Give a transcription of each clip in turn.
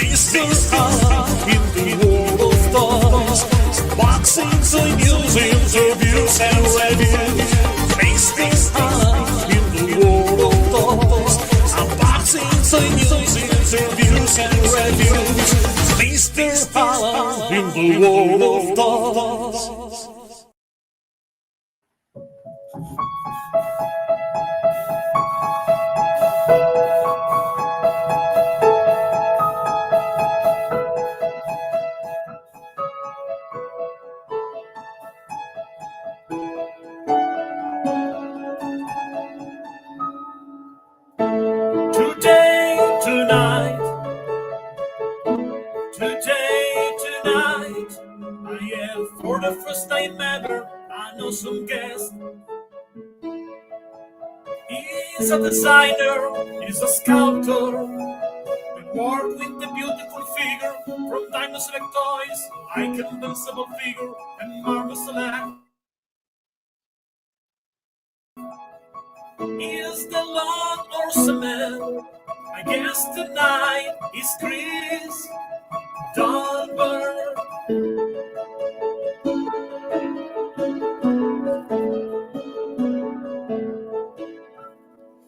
Mr. High in the world of toys. Boxing, toy museums, reviews and reviews. Mr. High in the world of toys. Unboxing, toy museums, reviews and reviews. Mr. High in the world of toys. For the first time ever, I know some guest. He's a designer, he's a sculptor. We work with the beautiful figure from Dino Select Toys, like an invincible figure and Marvel Select. Is the Lord or Cement? I guess tonight is Chris Dahlberg.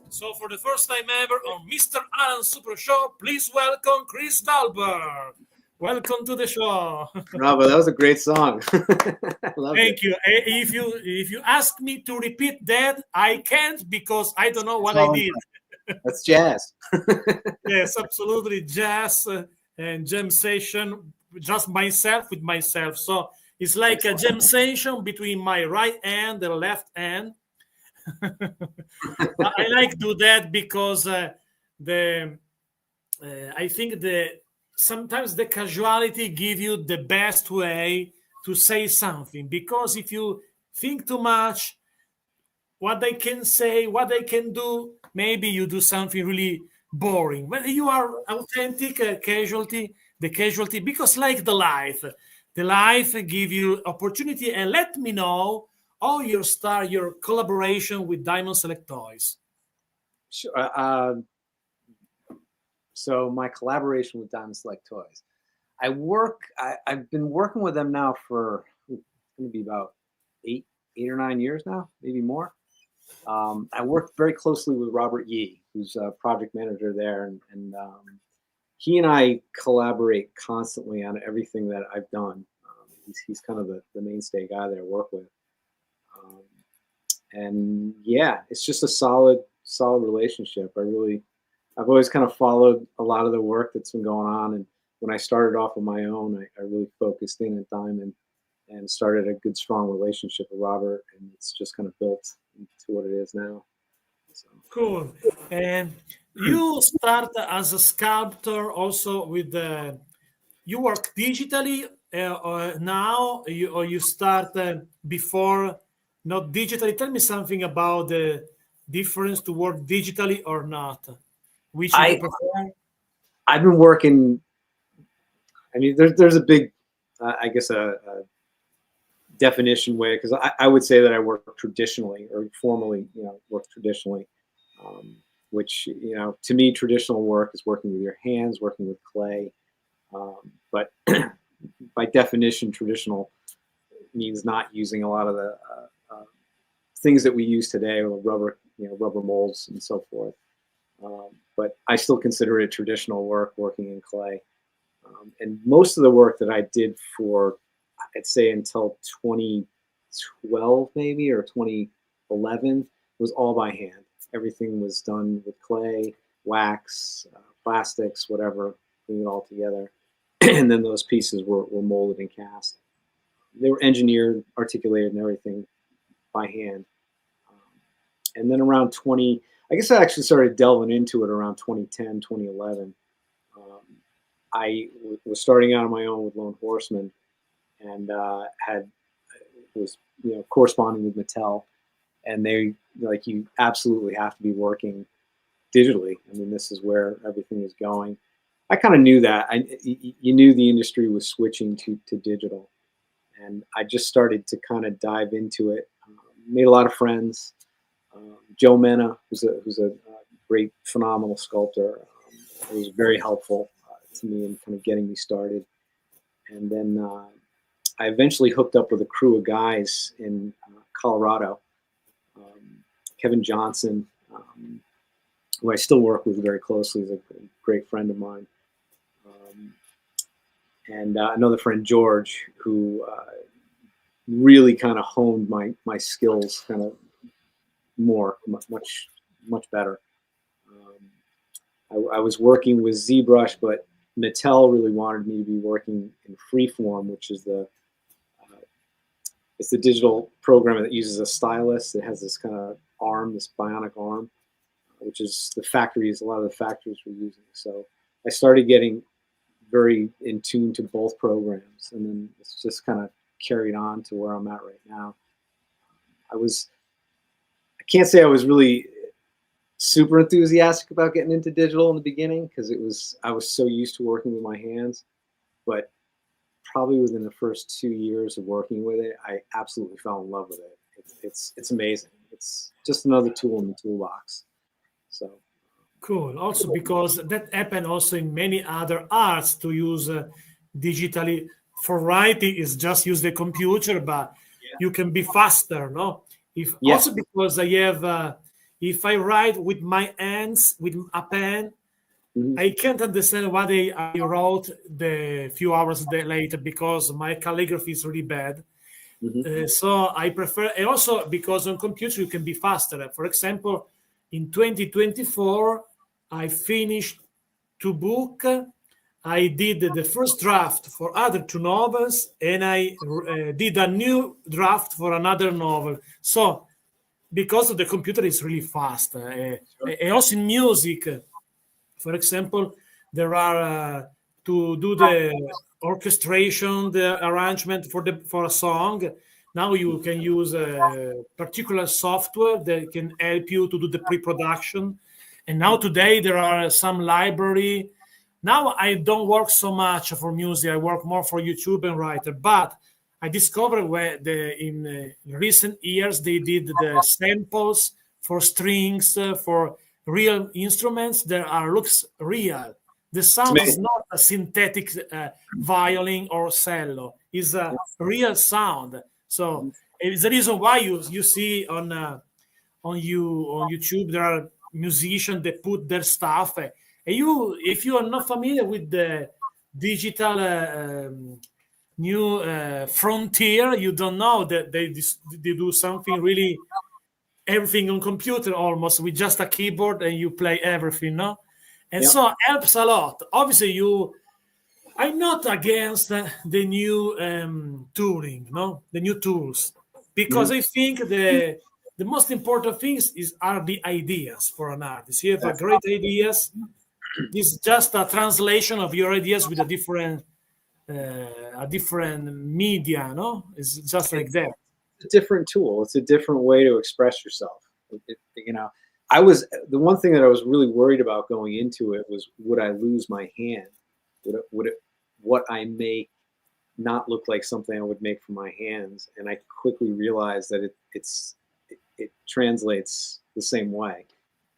So for the first time ever on Mr. Alan's Super Show, please welcome Chris Dahlberg. Welcome to the show. Bravo, that was a great song. Thank you. If you ask me to repeat that, I can't because I don't know what I did. That's jazz. Yes, absolutely. Jazz and jam session, just myself with myself. So it's like a jam session between my right hand and left hand. I like to do that because I think sometimes the casuality give you the best way to say something, because if you think too much what they can say, what they can do, maybe you do something really boring. When you are authentic, casualty, because like the life give you opportunity. And let me know how you start your collaboration with Diamond Select Toys. Sure. So my collaboration with Diamond Select Toys, I've been working with them now for it's going to be about eight or 9 years now, maybe more. I worked very closely with Robert Yee, who's a project manager there, and he and I collaborate constantly on everything that I've done. He's kind of the mainstay guy that I work with. And yeah, it's just a solid relationship. I've always kind of followed a lot of the work that's been going on. And when I started off on my own, I really focused in at Diamond and started a good, strong relationship with Robert. And it's just kind of built into what it is now. So. Cool. And you start as a sculptor also with you work digitally now, or you start before not digitally? Tell me something about the difference to work digitally or not. Which you prefer? I've been working. I mean, there's a big, I guess, a definition way, because I would say that I work traditionally or formally, work traditionally, which, to me, traditional work is working with your hands, working with clay. But by definition, traditional means not using a lot of the things that we use today, or rubber molds and so forth. But I still consider it traditional work, working in clay. And most of the work that I did for, I'd say until 2012 maybe, or 2011, was all by hand. Everything was done with clay, wax, plastics, whatever, putting it all together. And then those pieces were molded and cast. They were engineered, articulated, and everything by hand. And then around I guess I actually started delving into it around 2010, 2011. I was starting out on my own with Lone Horseman, and was corresponding with Mattel, and they like, you absolutely have to be working digitally. I mean, this is where everything is going. I kind of knew that. You knew the industry was switching to digital, and I just started to kind of dive into it. Made a lot of friends. Joe Mena, who's a great, phenomenal sculptor, was very helpful to me and kind of getting me started. And then I eventually hooked up with a crew of guys in Colorado. Kevin Johnson, who I still work with very closely, is a great friend of mine. And another friend, George, who really kind of honed my skills kind of more, much better. I was working with ZBrush, but Mattel really wanted me to be working in Freeform, which is it's the digital program that uses a stylus. It has this kind of arm, this bionic arm, which is a lot of the factories were using. So I started getting very in tune to both programs, and then it's just kind of carried on to where I'm at right now. I can't say I was really super enthusiastic about getting into digital in the beginning, because I was so used to working with my hands, but probably within the first 2 years of working with it, I absolutely fell in love with it. It's amazing. It's just another tool in the toolbox. So cool. Also, because that happened also in many other arts to use digitally. For writing is just use the computer, but you can be faster, no? Also because I have, if I write with my hands with a pen, I can't understand what I wrote the few hours later, because my calligraphy is really bad. So I prefer, and also because on computer you can be faster. For example, in 2024, I finished 2 books. I did the first draft for other 2 novels, and I did a new draft for another novel. So because of the computer is really fast. And also in music, for example, there are to do the orchestration, the arrangement for a song. Now you can use a particular software that can help you to do the pre-production. And now today there are some library. Now I don't work so much for music. I work more for YouTube and writer. But I discovered where in recent years they did the samples for strings, for real instruments that looks real. The sound is not a synthetic violin or cello. It's a real sound. So it's the reason why you see on YouTube there are musicians that put their stuff. And if you are not familiar with the digital new frontier, you don't know that they do something really, everything on computer almost with just a keyboard, and you play everything, no? And so it helps a lot. Obviously, I'm not against the new tooling, no, the new tools, because I think the most important things are the ideas for an artist. You have great ideas. This is just a translation of your ideas with a different media, no? It's just like that. It's a different tool. It's a different way to express yourself. The one thing that I was really worried about going into it was, would I lose my hand? Would what I make not look like something I would make for my hands? And I quickly realized that it translates the same way,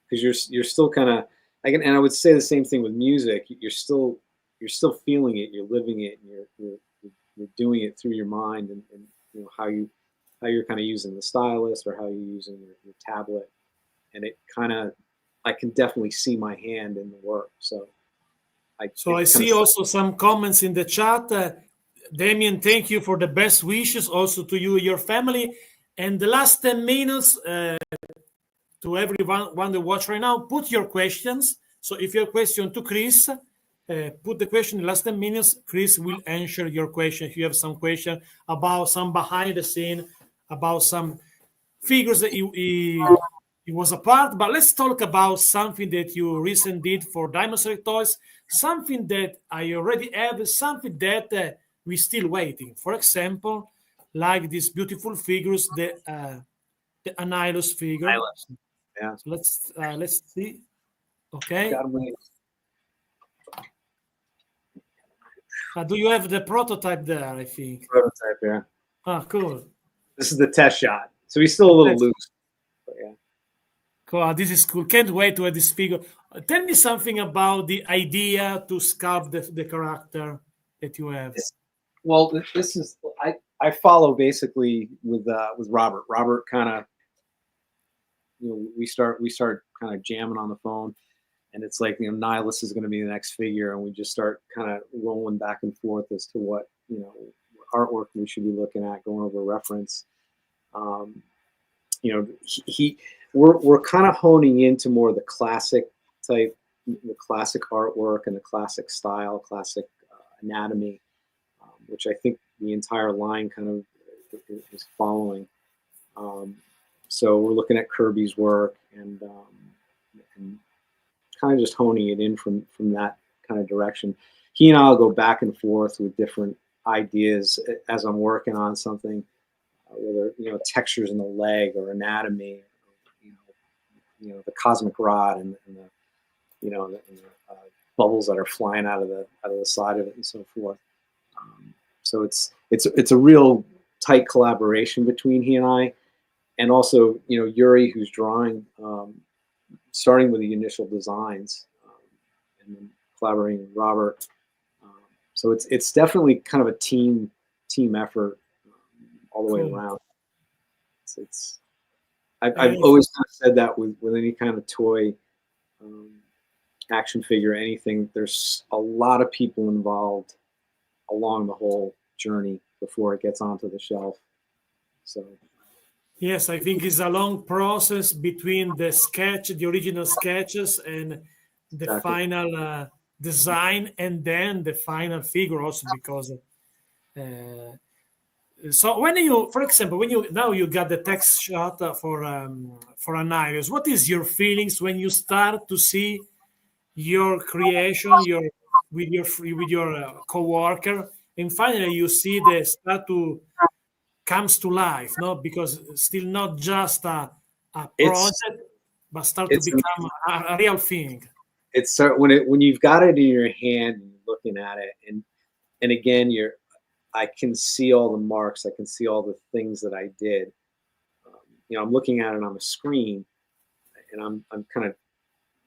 because you're still kind of, and I would say the same thing with music. You're still feeling it, you're living it, and you're doing it through your mind, and how you're kind of using the stylus, or how you're using your tablet, and I can definitely see my hand in the work. So I see also some comments in the chat. Damien, thank you for the best wishes also to you and your family. And the last 10 minutes to everyone that watch right now, put your questions. So if you have a question to Chris, put the question in the last 10 minutes. Chris will answer your question. If you have some question about some behind the scene, about some figures that he was a part. But let's talk about something that you recently did for Diamond Select Toys, something that I already have, something that we're still waiting. For example, like these beautiful figures, the Anilus figure. Yeah. So let's see. Okay. Do you have the prototype there? I think. Prototype, yeah. Ah, cool. This is the test shot, so he's still a little loose. But yeah. Cool. This is cool. Can't wait to have this figure. Tell me something about the idea to sculpt the character that you have. Well, this is I follow basically with Robert. Robert kind of, we start kind of jamming on the phone, and it's like, Nihilus is going to be the next figure, and we just start kind of rolling back and forth as to what artwork we should be looking at, going over reference. We're kind of honing into more the classic type, the classic artwork and the classic style, classic anatomy, which I think the entire line kind of is following. So we're looking at Kirby's work and kind of just honing it in from that kind of direction. He and I'll go back and forth with different ideas as I'm working on something, whether textures in the leg or anatomy, the cosmic rod and the bubbles that are flying out of the side of it and so forth. So it's a real tight collaboration between he and I, and also Yuri, who's drawing, starting with the initial designs, and then collaborating with Robert. So it's definitely kind of a team effort all the way around. I've always kind of said that with any kind of toy, action figure, anything. There's a lot of people involved along the whole journey before it gets onto the shelf. So yes, I think it's a long process between the original sketches, and the final design, and then the final figure also, because so when you, for example, when you got the text shot for Annihilus, what is your feelings when you start to see your creation, with your co-worker, and finally you see the statue comes to life, no? Because it's still not just a project, but start to become a real thing. It's when you've got it in your hand and you're looking at it, and again, I can see all the marks. I can see all the things that I did. I'm looking at it on the screen, and I'm kind of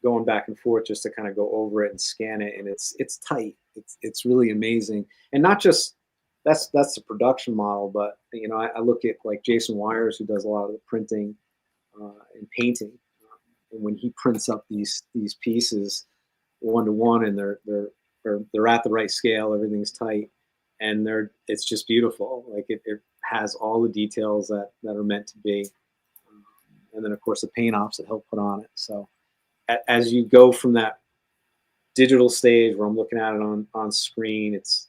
going back and forth just to kind of go over it and scan it, and it's tight. It's really amazing, and not just that's the production model, but I look at like Jason Wires, who does a lot of the printing and painting, and when he prints up these pieces 1-to-1, and they're at the right scale, everything's tight. And it's just beautiful. Like it has all the details that are meant to be, and then of course the paint offs that help put on it. So as you go from that digital stage where I'm looking at it on screen, it's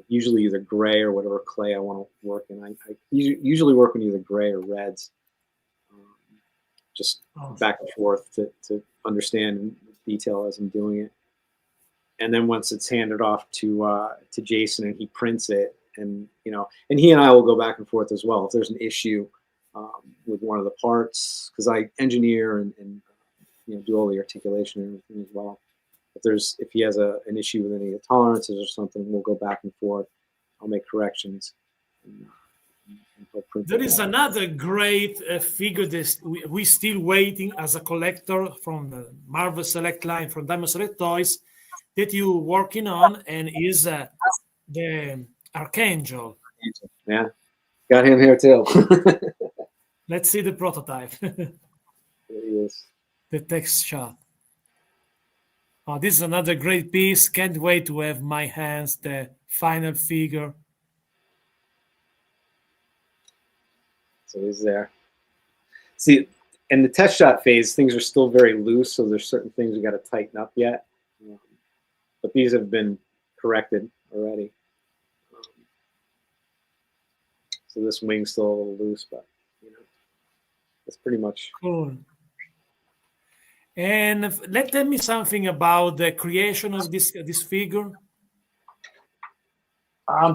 usually either gray or whatever clay I want to work in. I usually work in either gray or reds, just back and forth to understand detail as I'm doing it. And then once it's handed off to Jason and he prints it, and and he and I will go back and forth as well if there's an issue with one of the parts, because I engineer and do all the articulation and everything as well. If he has an issue with any of the tolerances or something, we'll go back and forth. I'll make corrections. And he'll print there is another great figure that we still waiting as a collector from the Marvel Select line from Diamond Select Toys, that you're working on, and is the Archangel. Yeah, got him here too. Let's see the prototype. There he is. The text shot. Oh, this is another great piece. Can't wait to have my hands the final figure. So he's there. See, in the test shot phase, things are still very loose, so there's certain things we got to tighten up yet. But these have been corrected already. So this wing's still a little loose, but it's pretty much cool. And tell me something about the creation of this figure.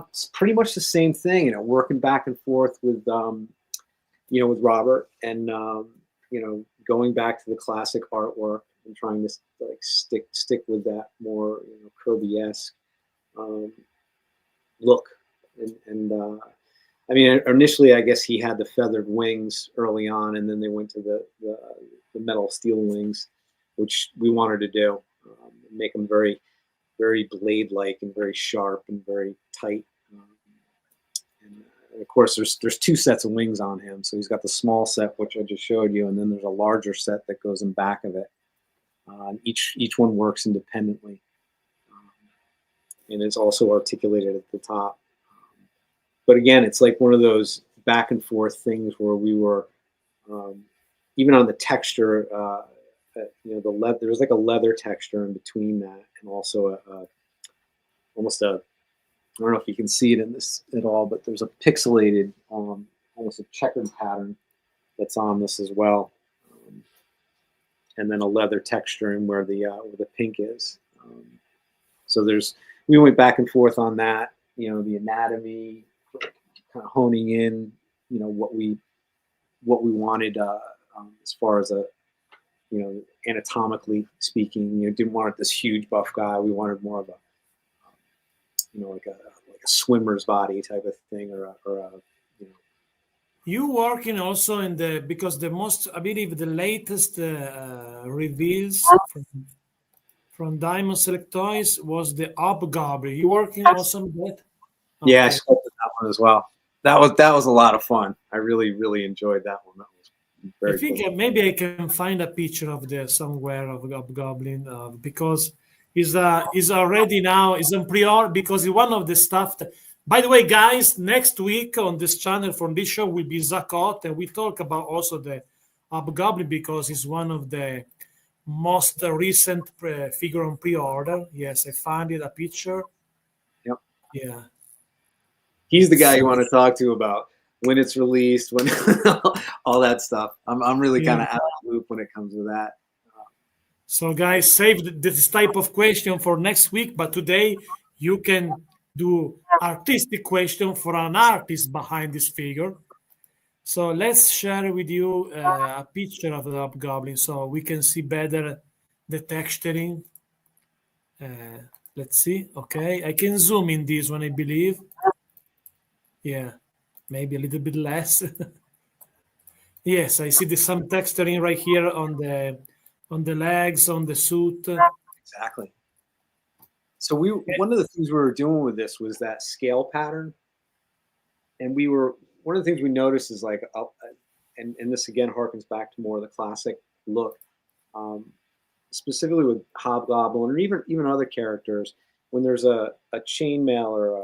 It's pretty much the same thing, working back and forth with with Robert, and going back to the classic artwork and trying to like stick with that more Kirby-esque look, and I mean, initially, I guess he had the feathered wings early on, and then they went to the metal steel wings, which we wanted to do, make them very, very blade-like and very sharp and very tight. And of course, there's two sets of wings on him. So he's got the small set, which I just showed you, and then there's a larger set that goes in back of it. Each one works independently, and is also articulated at the top. But again, it's like one of those back and forth things where we were, even on the texture, the leather. There's like a leather texture in between that, and also almost a, I don't know if you can see it in this at all, but there's a pixelated, almost a checkered pattern that's on this as well, and then a leather texture in where the pink is. So we went back and forth on that. The anatomy, kind of honing in, what we wanted as far as anatomically speaking. Didn't want this huge buff guy. We wanted more of a like a swimmer's body type of thing, or a. You working also because I believe the latest reveals from Diamond Select Toys was the Hobgoblin. You working also on that? Okay. Yeah, I sculpted that one as well. That was a lot of fun. I really, really enjoyed that one. That was very I think cool. maybe I can find a picture of somewhere of Hobgoblin because he's already now is on pre-order, because it's one of the stuff that, by the way, guys, next week on this channel from this show will be Zakot, and we talk about also the Hobgoblin because it's one of the most recent figure on pre-order. Yes, I found a picture. Yep. Yeah. He's the guy you want to talk to about when it's released, when all that stuff. I'm really kind of out of the loop when it comes to that. So, guys, save this type of question for next week, but today you can do artistic question for an artist behind this figure. So let's share with you a picture of the Hobgoblin so we can see better the texturing. Let's see. Okay, I can zoom in this one, I believe. Yeah, maybe a little bit less. Yes, I see some texturing right here on the legs, on the suit. Exactly. So one of the things we were doing with this was that scale pattern, and one of the things we noticed is like, and this again harkens back to more of the classic look, specifically with Hobgoblin or even other characters. When there's a chainmail or a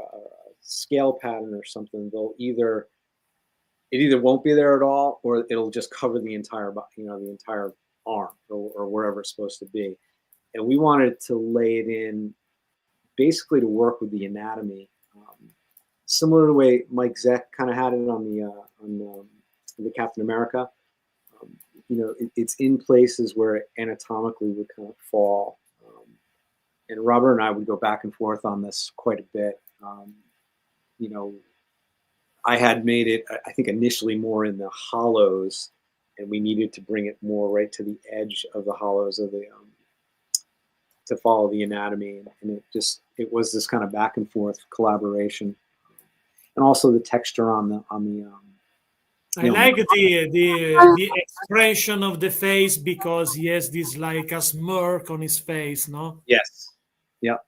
scale pattern or something, it either won't be there at all, or it'll just cover the entire the entire arm or wherever it's supposed to be. And we wanted to lay it in, basically to work with the anatomy, similar to the way Mike Zeck kind of had it on the Captain America. It's in places where it anatomically would kind of fall. And Robert and I would go back and forth on this quite a bit. I had made it, I think, initially more in the hollows, and we needed to bring it more right to the edge of the hollows of to follow the anatomy. And it was this kind of back and forth collaboration, and also the texture on the. I like the expression of the face, because he has this like a smirk on his face, no? Yes. Yep.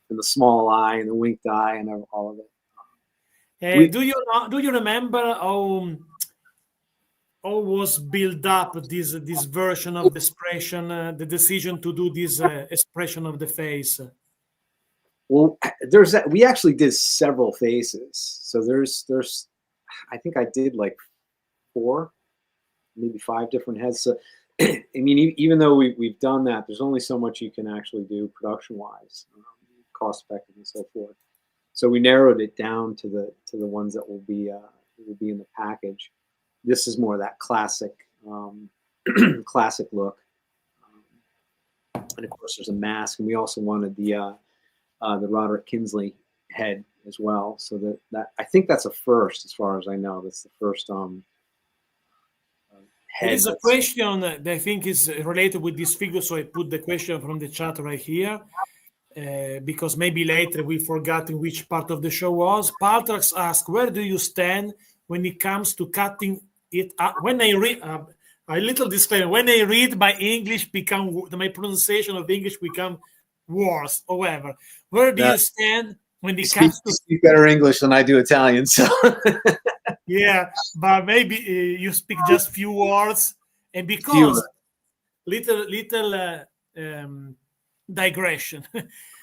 And the small eye and the winked eye and all of it. Do you remember how was built up this version of the expression, the decision to do this expression of the face? Well, we actually did several faces. So there's I think I did like 4, maybe 5 different heads. So I mean, even though we've done that, there's only so much you can actually do production wise, cost effective and so forth. So we narrowed it down to the ones that will be in the package. This is more that classic classic look, and of course there's a mask, and we also wanted the Roderick Kinsley head as well. So that I think that's a first, as far as I know. That's the first head. There is a question that I think is related with this figure, so I put the question from the chat right here. because maybe later we forgot in which part of the show was. Paltrax asked, where do you stand when it comes to cutting it up? When I read, a little disclaimer, when I read, my English my pronunciation of English become worse or whatever. Where do you stand when it comes to... speak better English than I do Italian, so... Yeah, but maybe you speak just few words, and because little digression.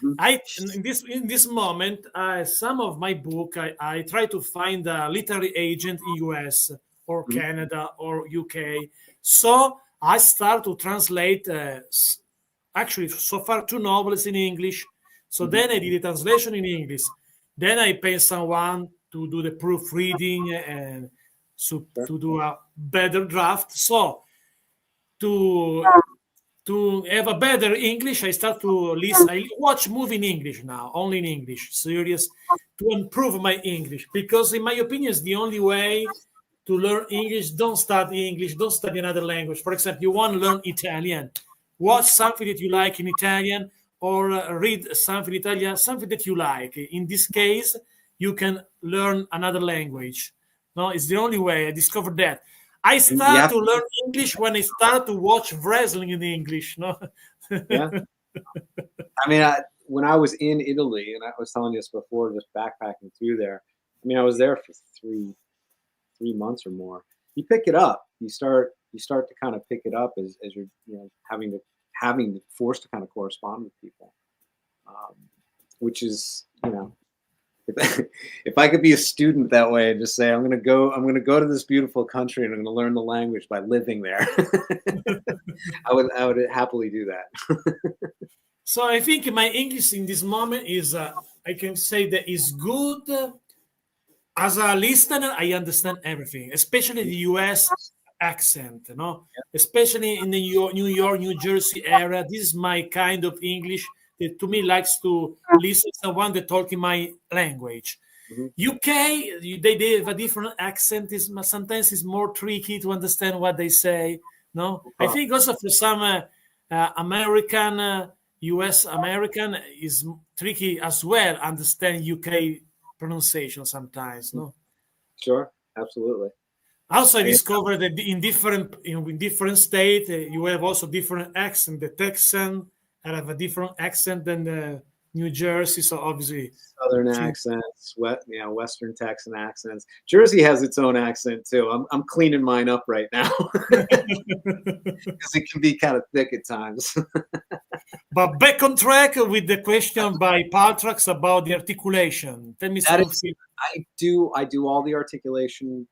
In this moment, some of my book, I try to find a literary agent in US or Canada or UK. So I start to translate, actually so far 2 novels in English. So then I did a translation in English. Then I pay someone to do the proofreading and to do a better draft. So to have a better English, I start to listen. I watch movie in English now, only in English, series, to improve my English. Because in my opinion, it's the only way to learn English. Don't study English. Don't study another language. For example, you want to learn Italian. Watch something that you like in Italian, or read something in Italian, something that you like. In this case, you can learn another language. No, it's the only way. I discovered that. I start to learn English when I start to watch wrestling in English. No. Yeah. I mean, when I was in Italy, and I was telling you this before, just backpacking through there. I mean, I was there for three months or more. You pick it up. You start to kind of pick it up as you're having to forced to kind of correspond with people, which is if I could be a student that way and just say I'm going to go to this beautiful country and I'm going to learn the language by living there, I would happily do that. So I think my English in this moment is I can say that is good. As a listener, I understand everything, especially the US accent, especially in the New York, New Jersey area. This is my kind of English that to me likes to listen to someone that talk in my language. UK, they have a different accent. Sometimes it's more tricky to understand what they say. No, I think also for some American, US American is tricky as well. Understand UK pronunciation sometimes. No, sure, absolutely. Also, I discovered that in different states, you have also different accent. The Texan have a different accent than the New Jersey, so obviously Southern accents, Western Texan accents. Jersey has its own accent too. I'm cleaning mine up right now because it can be kind of thick at times. But back on track with the question by Paltrax about the articulation. Tell me something. I do all the articulation.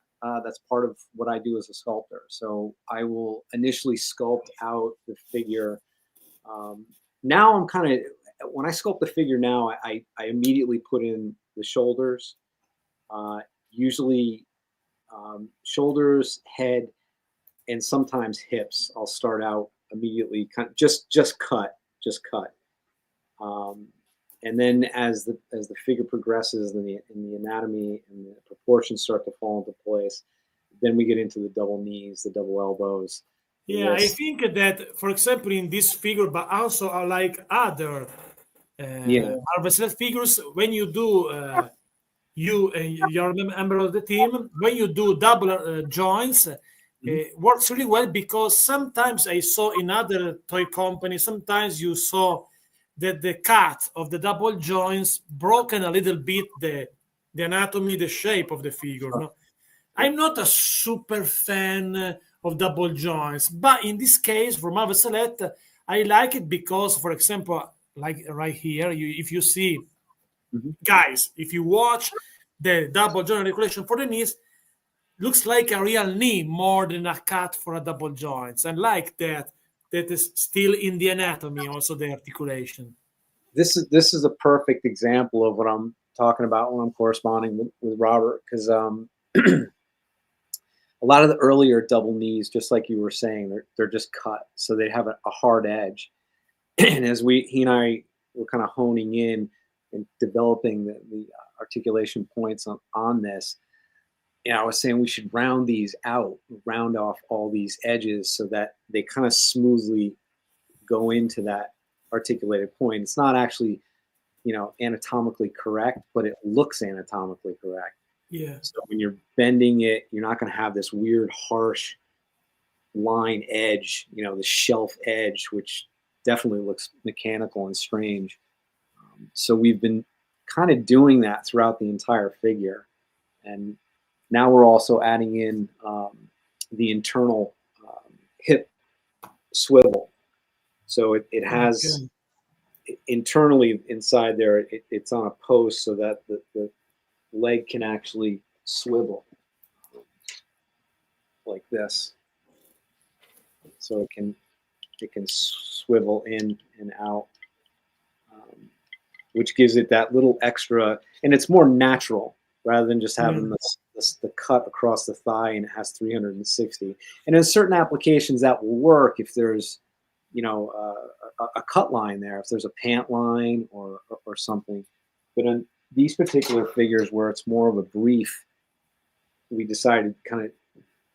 That's part of what I do as a sculptor. So I will initially sculpt out the figure. Now I'm kind of, when I sculpt the figure now, I immediately put in the shoulders, usually shoulders, head, and sometimes hips. I'll start out immediately, kind of just cut. And then as the figure progresses in the anatomy and the proportions start to fall into place, then we get into the double knees, the double elbows. Yeah, I think that, for example, in this figure, but also like other Marvel figures, when you do, you're a member of the team, when you do double joints, works really well, because sometimes I saw in other toy companies, sometimes you saw that the cut of the double joints broken a little bit the anatomy, the shape of the figure. No? I'm not a super fan of double joints, but in this case, for Marvel Select, I like it because, for example, like right here, if you see, guys, if you watch the double joint articulation for the knees, looks like a real knee more than a cut for a double joints. And like that is still in the anatomy, also the articulation. This is a perfect example of what I'm talking about when I'm corresponding with Robert, because a lot of the earlier double knees, just like you were saying, they're just cut, so they have a hard edge. And as he and I were kind of honing in and developing the articulation points on this, I was saying we should round these out, round off all these edges so that they kind of smoothly go into that articulated point. It's not actually anatomically correct, but it looks anatomically correct. Yeah. So when you're bending it, you're not going to have this weird, harsh line edge, the shelf edge, which definitely looks mechanical and strange. So we've been kind of doing that throughout the entire figure. And now we're also adding in the internal hip swivel. So it has internally inside there, it's on a post so that the leg can actually swivel like this. So it can swivel in and out, which gives it that little extra, and it's more natural rather than just having the cut across the thigh and it has 360. And in certain applications that will work if there's a cut line there, if there's a pant line or something. But in these particular figures where it's more of a brief, we decided to kind of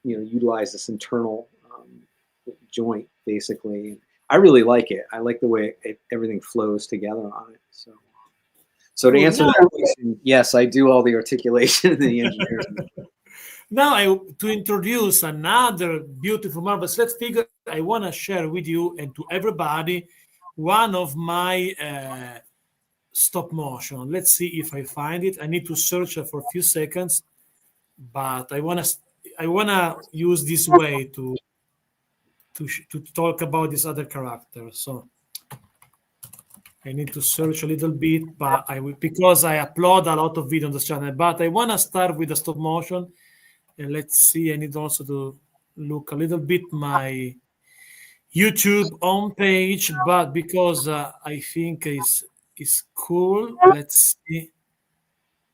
utilize this internal joint basically. I really like it. I like the way everything flows together on it. So to answer that question, yes, I do all the articulation and the engineering. Now, to introduce another beautiful marvelous figure, I want to share with you and to everybody one of my stop motion. Let's see if I find it. I need to search for a few seconds, but I wanna use this way to talk about this other character. So I need to search a little bit, but because I upload a lot of video on this channel. But I wanna start with the stop motion. And let's see, I need also to look a little bit my YouTube homepage, but because I think it's cool. Let's see,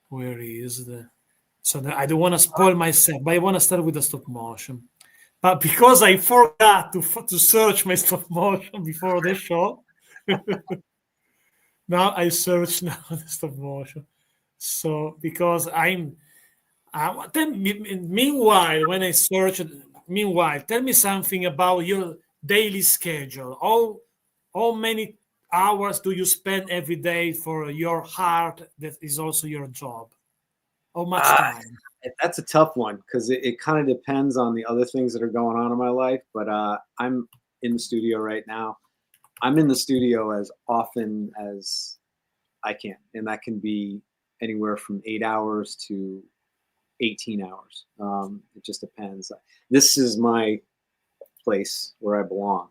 where is the? So I don't want to spoil myself, but I want to start with the stop motion. But because I forgot to search my stop motion before the show, now I search now the stop motion. So because meanwhile, when I search, tell me something about your daily schedule. How many hours do you spend every day for your art that is also your job? How much time? That's a tough one because it kind of depends on the other things that are going on in my life. But I'm in the studio right now. I'm in the studio as often as I can, and that can be anywhere from 8 hours to 18 hours. It just depends. This is my place where I belong.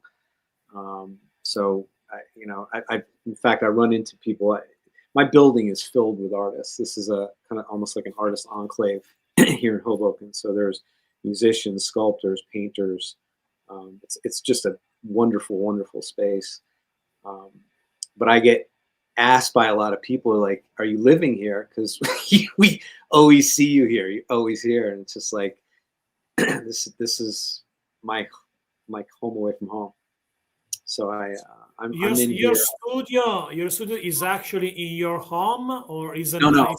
So in fact, I run into people. My building is filled with artists. This is a kind of almost like an artist enclave here in Hoboken. So there's musicians, sculptors, painters. It's just a wonderful, wonderful space. But I get asked by a lot of people, like, "Are you living here? Because we always see you here. You're always here." And it's just like this is my home away from home. So I'm in your here. Your studio is actually in your home, or is it? No.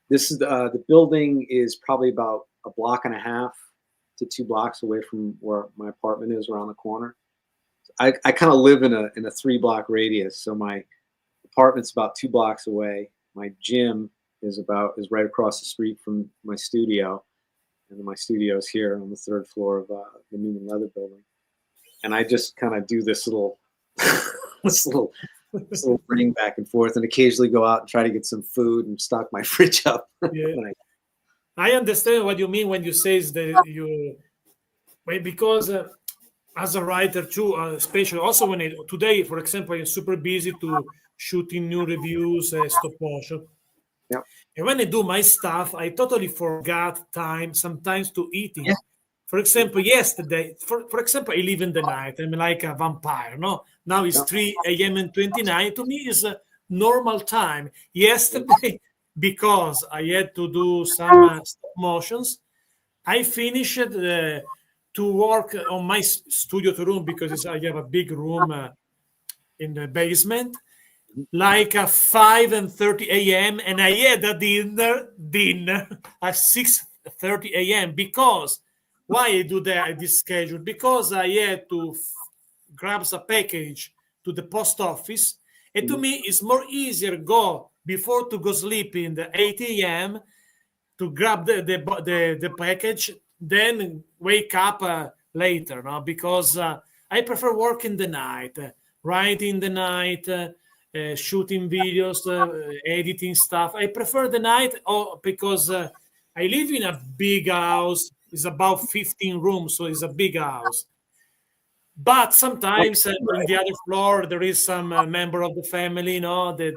This is the building is probably about a block and a half to 2 blocks away from where my apartment is, around the corner. I kind of live in a 3-block radius. So my apartment's about 2 blocks away. My gym is right across the street from my studio, and my studio is here on the 3rd floor of the Newman Leather Building. And I just kind of do this little bring back and forth, and occasionally go out and try to get some food and stock my fridge up. Yeah. I understand what you mean when you say that because as a writer too, especially also when today, for example, I'm super busy to shooting new reviews, stop motion. Yep. And when I do my stuff, I totally forgot time sometimes to eating. Yeah. For example, yesterday, for example, I live in the night. I'm like a vampire, no? Now it's 3 a.m. and 29. To me, it's a normal time. Yesterday, because I had to do some stop motions, I finished to work on my studio room because I have a big room in the basement, like 5:30 a.m. and I had a dinner at 6:30 a.m. because why I do that this schedule? Because I had to grab a package to the post office, And to me, it's more easier go before to go sleep in the 8 a.m. to grab the package, then wake up later, no? Because I prefer work in the night, writing the night, shooting videos, editing stuff. I prefer the night because I live in a big house. It's about 15 rooms, so it's a big house. But sometimes on the other floor, there is some member of the family, that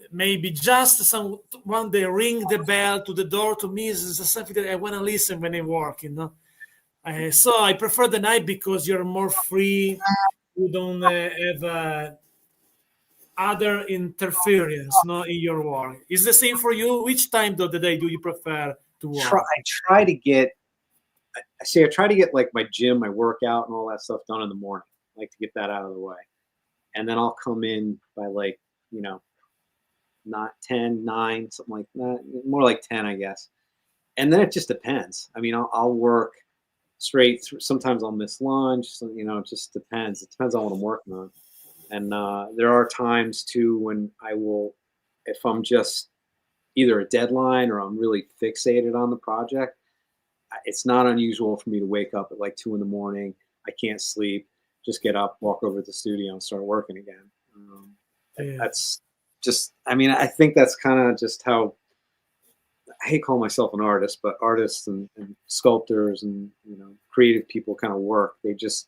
maybe just someone they ring the bell to the door. To me is something that I want to listen when I'm working. So I prefer the night because you're more free. You don't have other interference, in your work. Is the same for you? Which time of the day do you prefer to work? I try to get like my gym, my workout, and all that stuff done in the morning. I like to get that out of the way, and then I'll come in by like not 10, 9, something like that. More like 10, I guess. And then it just depends. I mean, I'll work straight through. Sometimes I'll miss lunch. So, it just depends. It depends on what I'm working on. And there are times too when I will, if I'm just either a deadline or I'm really fixated on the project, it's not unusual for me to wake up at like 2 a.m. I can't sleep. Just get up, walk over to the studio, and start working again. That's just, I think that's kind of just how, I hate calling myself an artist, but artists and sculptors and creative people kind of work. They just,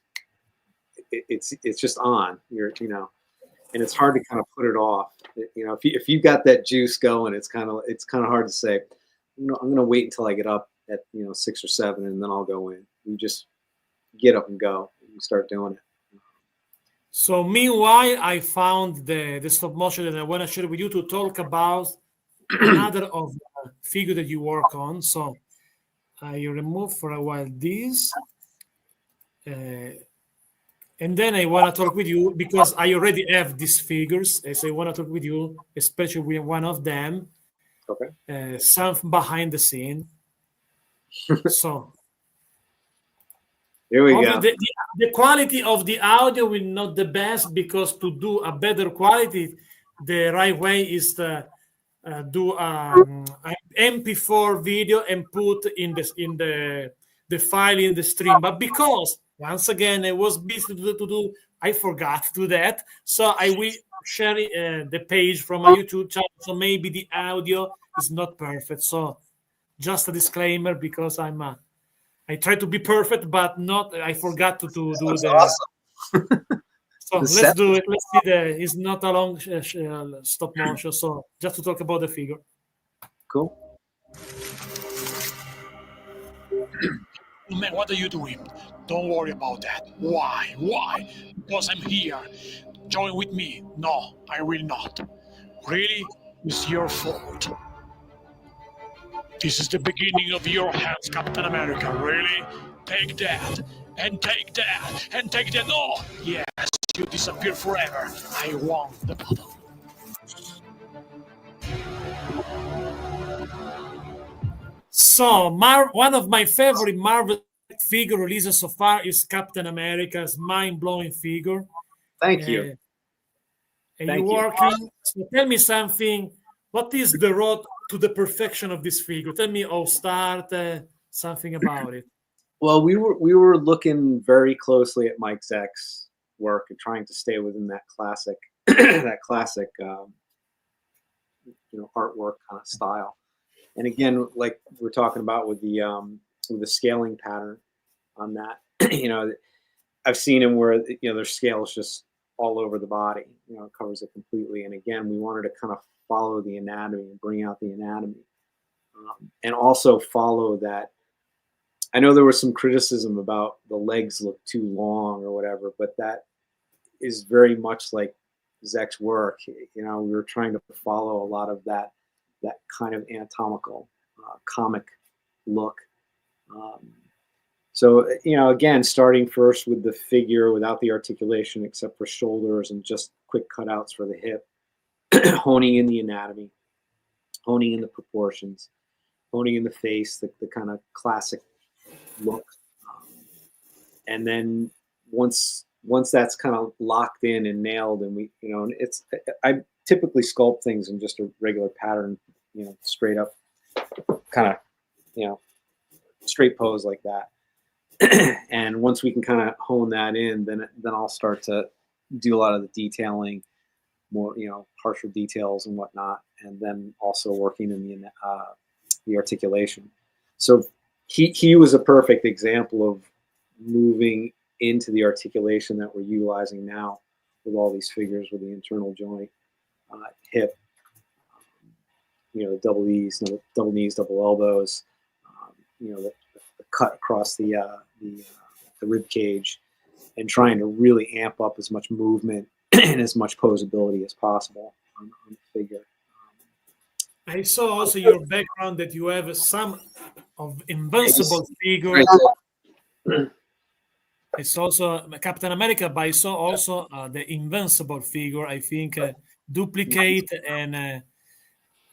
it's just on. And it's hard to kind of put it off. If you got that juice going, it's kind of hard to say, I'm gonna wait until I get up at 6 or 7 and then I'll go in. You just get up and go and start doing it. So meanwhile, I found the stop motion that I want to share with you to talk about another of the figure that you work on. So I remove for a while this. And then I want to talk with you because I already have these figures. So I want to talk with you, especially with one of them. Okay. Something behind the scene. So here we go. The quality of the audio will not the best because to do a better quality, the right way is to do an MP4 video and put in the file in the stream. But because once again I was busy to do, I forgot to do that. So I will share the page from my YouTube channel. So maybe the audio is not perfect. So just a disclaimer because I try to be perfect, but not. I forgot to do That's the. awesome. So let's do it. Let's see. It's not a long stop motion. So just to talk about the figure. Cool. Man, what are you doing? Don't worry about that. Why? Why? Because I'm here. Join with me. No, I will not. Really? It's your fault. This is the beginning of your hands, Captain America. Really? Take that, and take that, and take that. No! Yes, you disappear forever. I want the bottle. So one of my favorite Marvel figure releases so far is Captain America's mind-blowing figure. Thank you. And you're working. So tell me something. What is the road to the perfection of this figure? Tell me, start something about it. Well, we were looking very closely at Mike Zeck's work and trying to stay within that classic artwork kind of style. And again, like we're talking about with the scaling pattern on that, I've seen him where their scale is just all over the body. It covers it completely. And again, we wanted to kind of follow the anatomy and bring out the anatomy, and also follow that. I know there was some criticism about the legs look too long or whatever, but that is very much like Zeck's work. We were trying to follow a lot of that kind of anatomical, comic look. So, again, starting first with the figure without the articulation except for shoulders and just quick cutouts for the hip, honing in the anatomy, honing in the proportions, honing in the face, the kind of classic look. And then once once that's kind of locked in and nailed, and we, and I typically sculpt things in just a regular pattern, straight up, kind of, straight pose like that. And once we can kind of hone that in, then I'll start to do a lot of the detailing, more, harsher details and whatnot, and then also working in the articulation. So he was a perfect example of moving into the articulation that we're utilizing now with all these figures, with the internal joint, hip, the double knees, double elbows, the cut across the rib cage, and trying to really amp up as much movement and as much posability as possible on the figure. I saw also your background that you have some of invincible figure. It's also Captain America, but I saw also the invincible figure. I think Duplicate and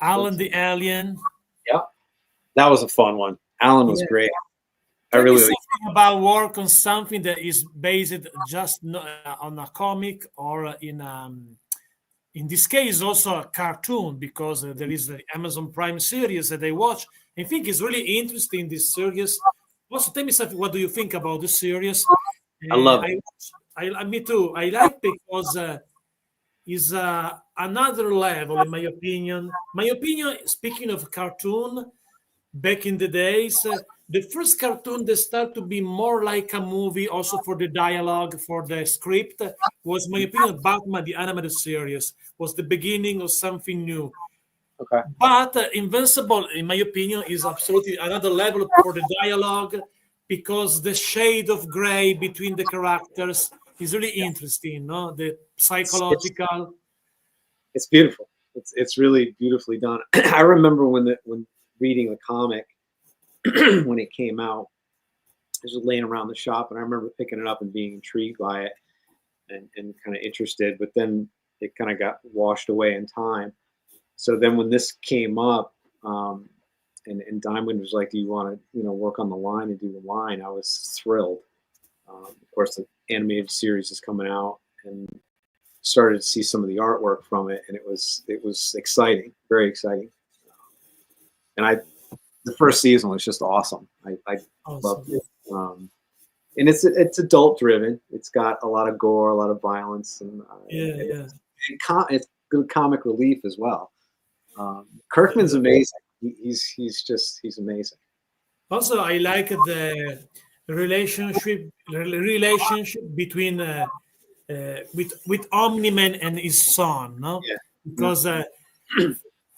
Alan the Alien. Yeah, that was a fun one. Alan was great. I really something about work on something that is based just on a comic, or in this case also a cartoon, because there is the Amazon Prime series that I watch. I think it's really interesting, this series. Also, tell me something. What do you think about this series? I love it. Me too. I like, because is another level, in my opinion. Speaking of cartoon, back in the days, the first cartoon that started to be more like a movie, also for the dialogue, for the script, was, my opinion, Batman, the animated series, was the beginning of something new. Okay. But Invincible, in my opinion, is absolutely another level for the dialogue, because the shade of gray between the characters is really interesting, no? The psychological. It's beautiful. It's really beautifully done. I remember when reading the comic when it came out. I was laying around the shop, and I remember picking it up and being intrigued by it and kind of interested. But then it kind of got washed away in time. So then when this came up, and Diamond was like, "Do you want to, work on the line and do the line?" I was thrilled. Of course, the animated series is coming out, and started to see some of the artwork from it, and it was exciting, very exciting. And the first season was just awesome. I loved it. And it's adult driven. It's got a lot of gore, a lot of violence, and it's good comic relief as well. Kirkman's amazing. He's amazing. Also, I like the relationship between with Omni-Man and his son, no? Yeah. Because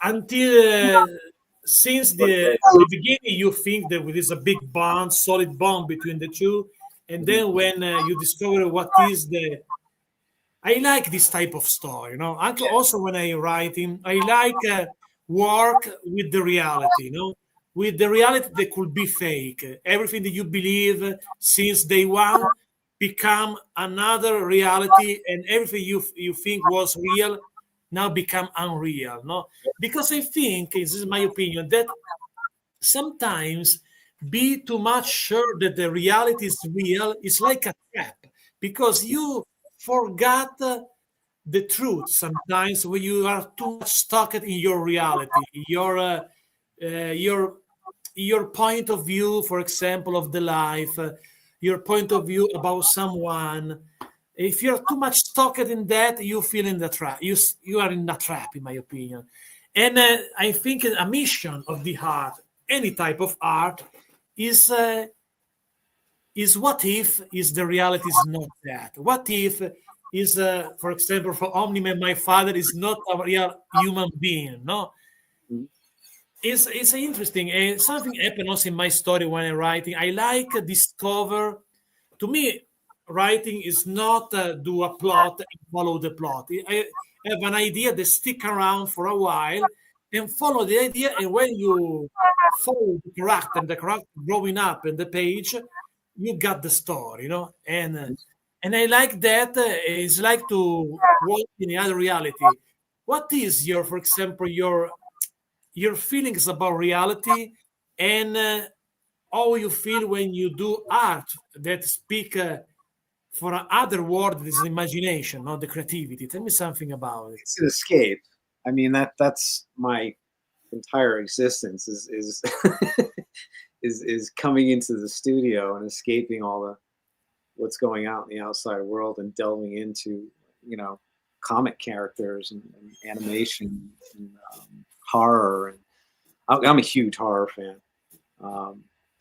until since the beginning, you think that there is a big bond, solid bond between the two, and then when you discover what is I like this type of story, Also, when I writing, I like work with the reality, with the reality that could be fake. Everything that you believe since day one become another reality, and everything you think was real now become unreal, no? Because I think, this is my opinion, that sometimes be too much sure that the reality is real is like a trap, because you forgot the truth sometimes when you are too much stuck in your reality, your point of view, for example, of the life, your point of view about someone. If you're too much stuck in that, you feel in the trap. You are in the trap, in my opinion. And I think a mission of the art, any type of art, is what if is the reality is not that? What if is, for example, for Omni-Man, my father is not a real human being, no? It's interesting. Something happened also in my story when I'm writing. I like discover. To me, writing is not do a plot and follow the plot. I have an idea that stick around for a while and follow the idea. And when you follow the character growing up in the page, you got the story, And I like that. It's like to walk in another reality. What is for example, your feelings about reality, and how you feel when you do art that speak for other world, this imagination, not the creativity. Tell me something about it. It's an escape. I mean, that's my entire existence is is coming into the studio and escaping all the what's going out in the outside world and delving into, comic characters and animation and horror. And I'm a huge horror fan.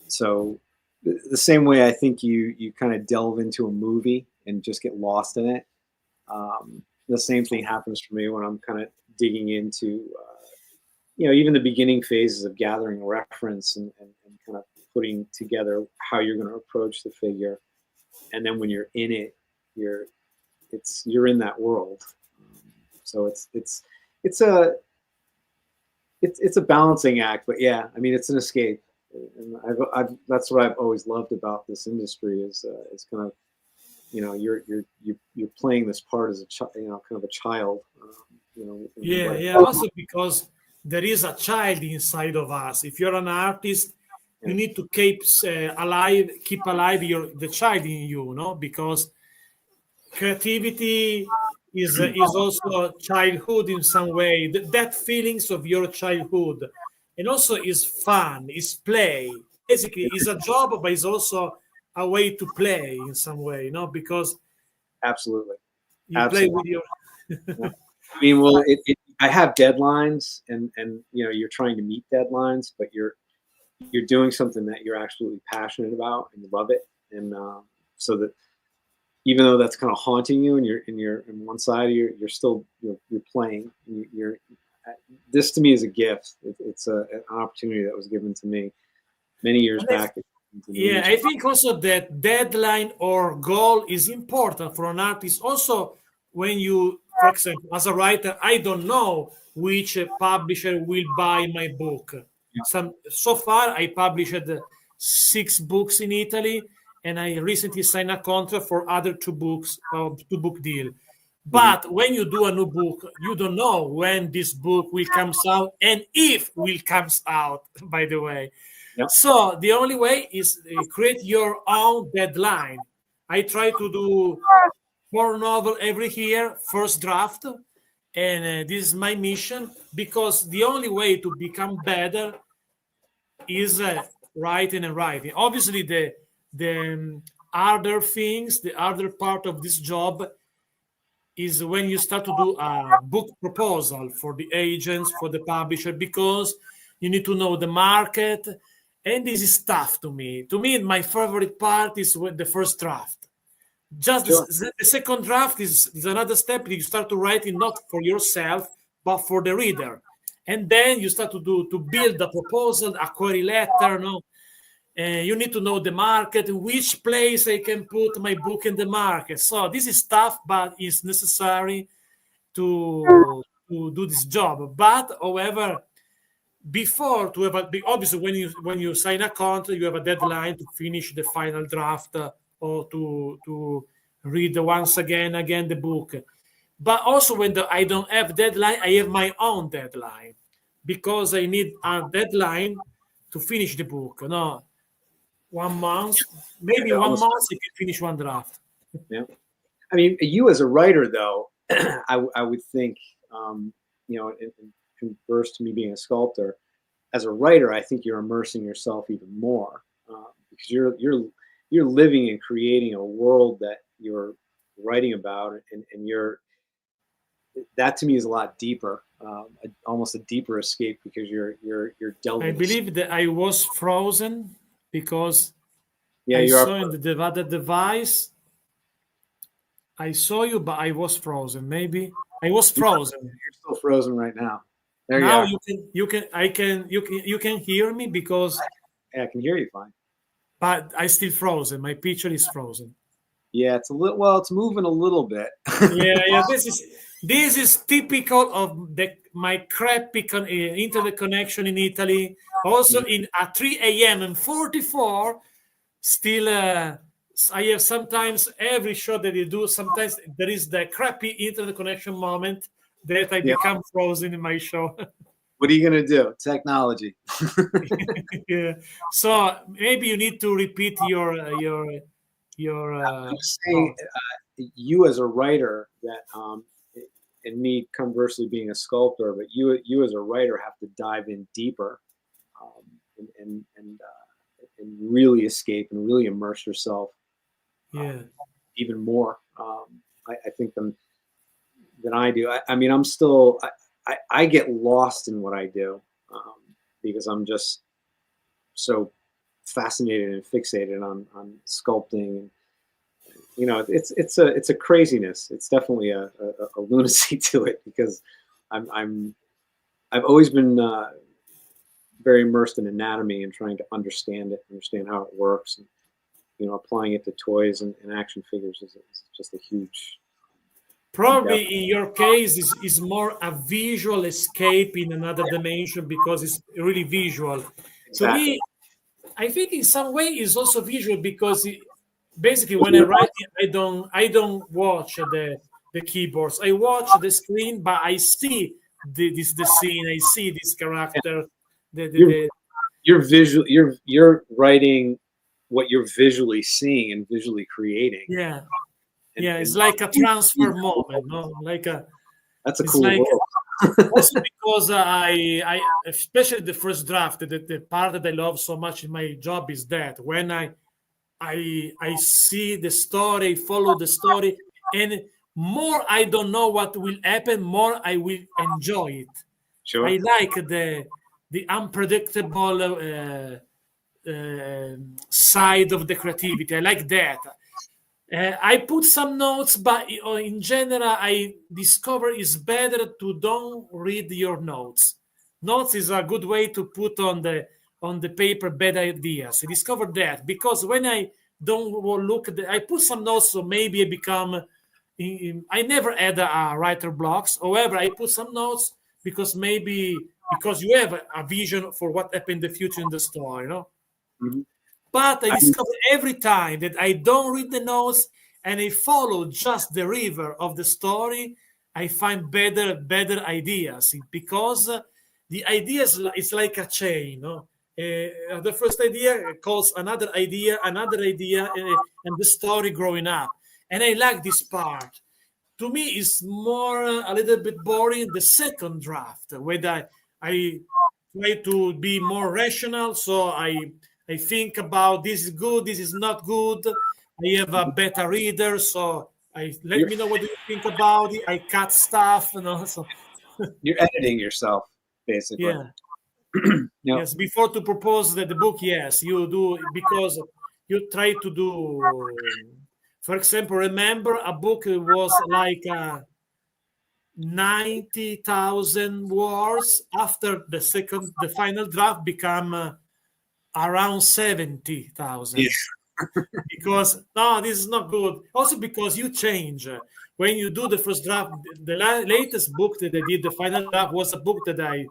So the same way I think you kind of delve into a movie and just get lost in it. The same thing happens for me when I'm kind of digging into, even the beginning phases of gathering reference and kind of putting together how you're going to approach the figure. And then when you're in it, you're in that world. So it's a balancing act, but yeah, I mean, it's an escape. And that's what I've always loved about this industry is kind of, you're playing this part as a kind of a child. Yeah. Also because there is a child inside of us. If you're an artist, you need to keep alive the child in you, because creativity is also childhood in some way. That feelings of your childhood, and also is fun, is play. Basically, it's a job, but it's also a way to play in some way, because absolutely you play with your. Yeah. I mean, well, I have deadlines, and you're trying to meet deadlines, but you're doing something that you're absolutely passionate about and you love it, and so that even though that's kind of haunting you, and you're in one side, you're still you're playing. This to me is a gift. It's an opportunity that was given to me many years back. Yeah, I think also that deadline or goal is important for an artist. Also, when you, for example, as a writer, I don't know which publisher will buy my book. So far, I published 6 books in Italy, and I recently signed a contract for other 2 books, 2-book deal. But when you do a new book, you don't know when this book will come out and if will comes out, by the way. Yep. So the only way is create your own deadline. I try to do 4 novels every year, first draft, and this is my mission, because the only way to become better is writing and writing. Obviously, the other things, the other part of this job is when you start to do a book proposal for the agents, for the publisher, because you need to know the market. And this is tough to me. To me, my favorite part is the first draft. Just the second draft is another step. You start to write it not for yourself, but for the reader. And then you start to build a proposal, a query letter. You need to know the market, which place I can put my book in the market. So this is tough, but it's necessary to do this job. But however, before to have obviously when you sign a contract, you have a deadline to finish the final draft or to read once again the book. But also when I don't have deadline, I have my own deadline, because I need a deadline to finish the book. 1 month, maybe 1 month, you can finish 1 draft. Yeah, I mean, you as a writer, though, I would think, in converse to me being a sculptor, as a writer, I think you're immersing yourself even more, because you're living and creating a world that you're writing about, and that to me is a lot deeper, almost a deeper escape, because you're delving. I believe that I was frozen because you saw in the device. I saw you, but I was frozen. Maybe I was frozen. You're still frozen right now. There now you can hear me, because I can hear you fine. But I still frozen. My picture is frozen. Yeah, it's a little. Well, it's moving a little bit. yeah. This is typical of my crappy internet connection in Italy. Also, at 3 a.m. and 44, still. I have sometimes every show that you do. Sometimes there is the crappy internet connection moment that I become frozen in my show. What are you gonna do? Technology. Yeah. So maybe you need to repeat your your I'm saying you as a writer that and me conversely being a sculptor, but you as a writer have to dive in deeper and really escape and really immerse yourself even more. I think than I do. I mean, I'm still I get lost in what I do because I'm just so fascinated and fixated on sculpting. And, you know, it's a craziness. It's definitely a lunacy to it because I've always been very immersed in anatomy and trying to understand how it works, and you know, applying it to toys and action figures is just a huge. Probably in your case is more a visual escape in another dimension because it's really visual. Exactly. To me, I think in some way it's also visual because basically when I write, I don't watch the keyboards. I watch the screen, but I see the scene. I see this character. You're visual. You're writing what you're visually seeing and visually creating. Yeah. It's like a transfer moment, no? That's a cool world. Also because I especially the first draft, the part that I love so much in my job is that when I see the story, follow the story, and more I don't know what will happen, more I will enjoy it. Sure. I like the unpredictable side of the creativity. I like that. I put some notes, but in general, I discover it's better to don't read your notes. Notes is a good way to put on the paper bad ideas. I discovered that because when I don't look at I put some notes, so maybe I become. I never had a writer blocks. However, I put some notes because you have a vision for what happened in the future in the story, you know. Mm-hmm. But I discover every time that I don't read the notes and I follow just the river of the story, I find better ideas because the idea is like a chain. No? The first idea calls another idea, and the story growing up. And I like this part. To me, it's more a little bit boring the second draft, where I try to be more rational. So I think about this is good, this is not good. I have a beta reader, so let me know what do you think about it. I cut stuff, you know. So you're editing yourself, basically. Yeah. Yep. Yes, before to propose the book, yes, you do because you try to do. For example, remember a book was like 90,000 words. After the final draft become around 70,000. Yeah. Because no, this is not good. Also because you change when you do the first draft. The latest book that I did, the final draft, was a book that I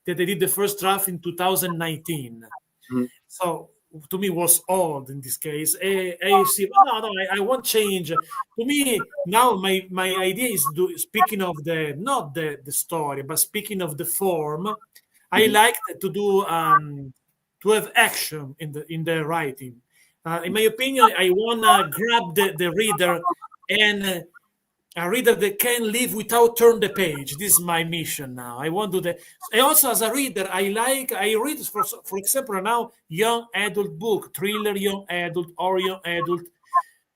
did the first draft in 2019. Mm-hmm. So to me was old in this case. I see. No, I won't change. To me now, my idea is speaking of not the story, but speaking of the form. I like to do to have action in the writing. In my opinion, I wanna grab the reader and. A reader that can live without turn the page. This is my mission now. I want to do that. I also, as a reader, I read, for example, now young adult book, thriller, young adult, or young adult,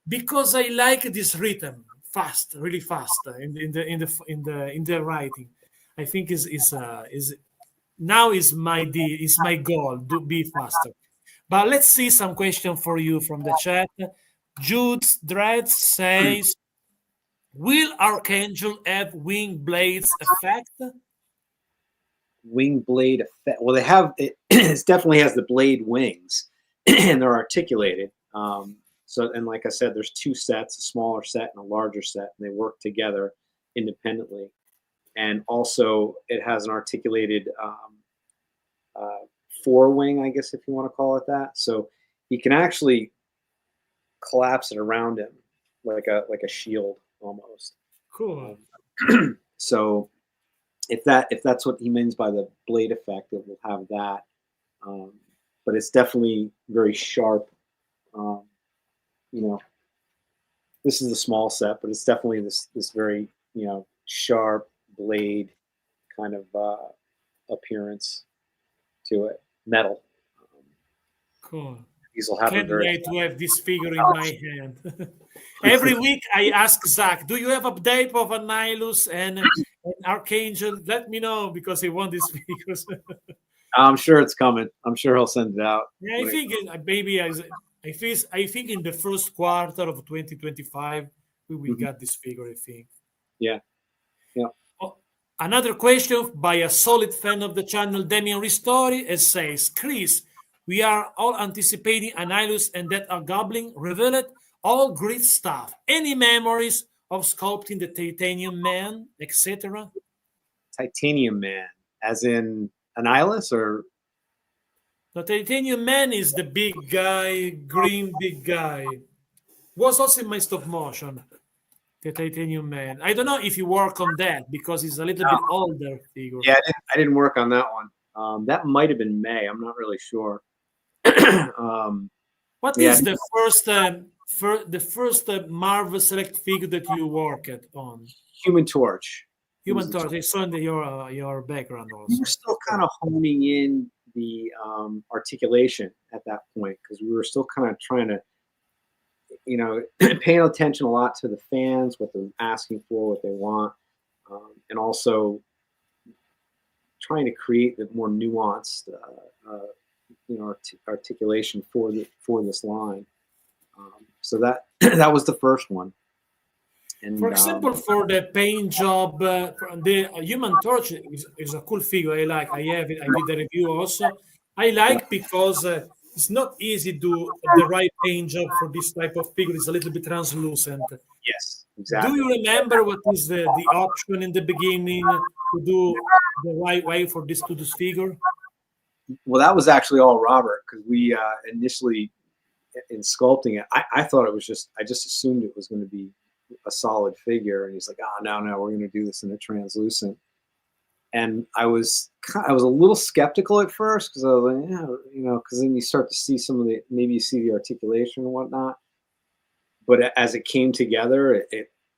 because I like this rhythm, fast, really fast in the writing. I think is now is my goal to be faster. But let's see some question for you from the chat. Jude Dredd says, will Archangel have wing blades effect? Wing blade effect. Well, they have it. It definitely has the blade wings, and they're articulated. So, and like I said, there's two sets: a smaller set and a larger set, and they work together independently. And also, it has an articulated forewing, I guess, if you want to call it that. So you can actually collapse it around him like a shield almost. Cool. So if that's what he means by the blade effect, it will have that. But it's definitely very sharp this is the small set, but it's definitely this very, sharp blade kind of appearance to it, metal. Cool. These will have a Can't very wait to have this figure in my hand. Every week I ask Zach, do you have update of Annihilus and Archangel? Let me know because I want these figures. I'm sure it's coming. I'm sure he'll send it out. Yeah, I think maybe I think in the first quarter of 2025 we will get this figure. I think. Yeah. Oh, another question by a solid fan of the channel, Damian Ristori, it says, Chris, we are all anticipating Annihilus and that are gobbling revealed all great stuff. Any memories of sculpting the Titanium Man, etc.? Titanium Man, as in Annihilus, or The Titanium Man is the big guy, green big guy. Was also in my stop motion. The Titanium Man. I don't know if you work on that because it's a little bit older figure. yeah, I didn't work on that one. That might have been May. I'm not really sure. What is the first Marvel Select figure that you worked on? Human Torch. Human Torch. I saw in your background also. We were still kind of honing in the articulation at that point because we were still kind of trying to, paying attention a lot to the fans, what they're asking for, what they want, and also trying to create the more nuanced, articulation for this line. So that that was the first one. And, for example, for the paint job, the Human Torch is a cool figure. I like. I have it. I did the review also. I like because it's not easy to do the right paint job for this type of figure. It's a little bit translucent. yes, exactly. Do you remember what is the option in the beginning to do the right way for this figure? Well, that was actually all Robert because we initially in sculpting it, I thought it was I just assumed it was going to be a solid figure, and he's like, no, we're going to do this in a translucent. And I was a little skeptical at first because I was like, because then you start to see maybe you see the articulation and whatnot. But as it came together,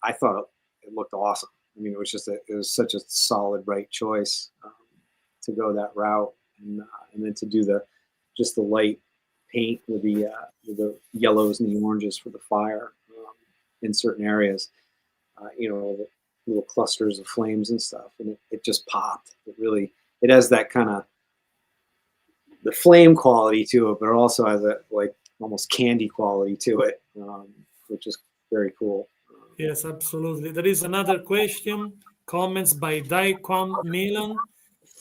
I thought it looked awesome. I mean, it was such a solid right choice to go that route, and then to do the light paint with the yellows and the oranges for the fire in certain areas, the little clusters of flames and stuff, and it just popped. It has that kind of the flame quality to it, but it also has a almost candy quality to it, which is very cool. Yes, absolutely. There is another question, comments by Daikon Milan,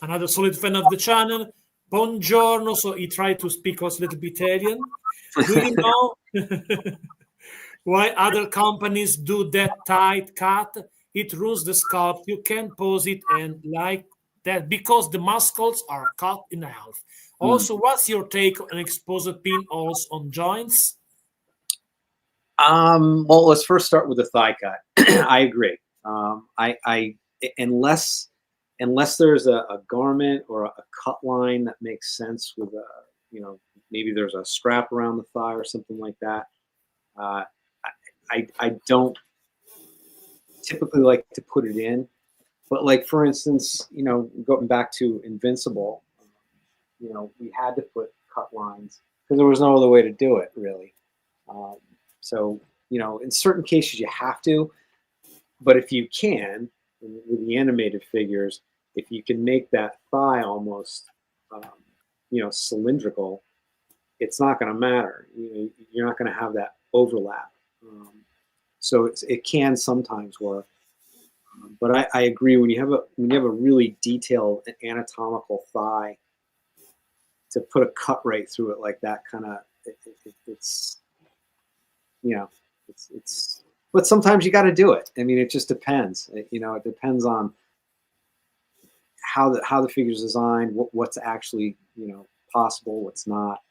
another solid fan of the channel. Buongiorno, so he tried to speak us a little bit Italian. Do you know why other companies do that tight cut? It ruins the sculpt. You can't pose it and like that because the muscles are cut in half. Also, what's your take on exposed pinholes on joints? Well, let's first start with the thigh cut. I agree. Unless there's a garment or a cut line that makes sense with maybe there's a strap around the thigh or something like that. I don't typically like to put it in, but for instance, going back to Invincible, we had to put cut lines because there was no other way to do it really. So in certain cases you have to, but if you can, with the animated figures, if you can make that thigh almost, cylindrical, it's not going to matter. You're not going to have that overlap. So it can sometimes work. But I agree when you have a really detailed anatomical thigh, to put a cut right through it like that it's but sometimes you got to do it. I mean, it just depends. It depends on how the figure's designed, what's actually possible, what's not.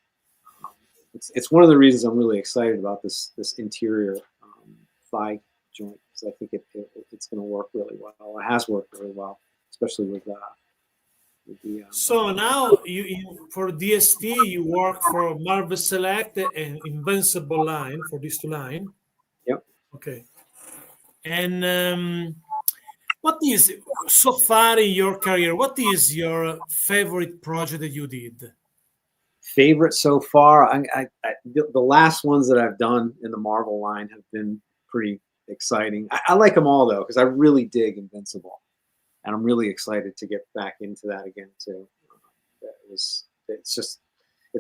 It's one of the reasons I'm really excited about this interior thigh joint, because I think it's going to work really well. It has worked really well, especially with would be, So now for DST you work for Marvel Select and Invincible line for these two line. yep. Okay. And what is so far in your career? What is your favorite project that you did? Favorite so far, the last ones that I've done in the Marvel line have been pretty exciting. I like them all though, because I really dig Invincible, and I'm really excited to get back into that again too. It's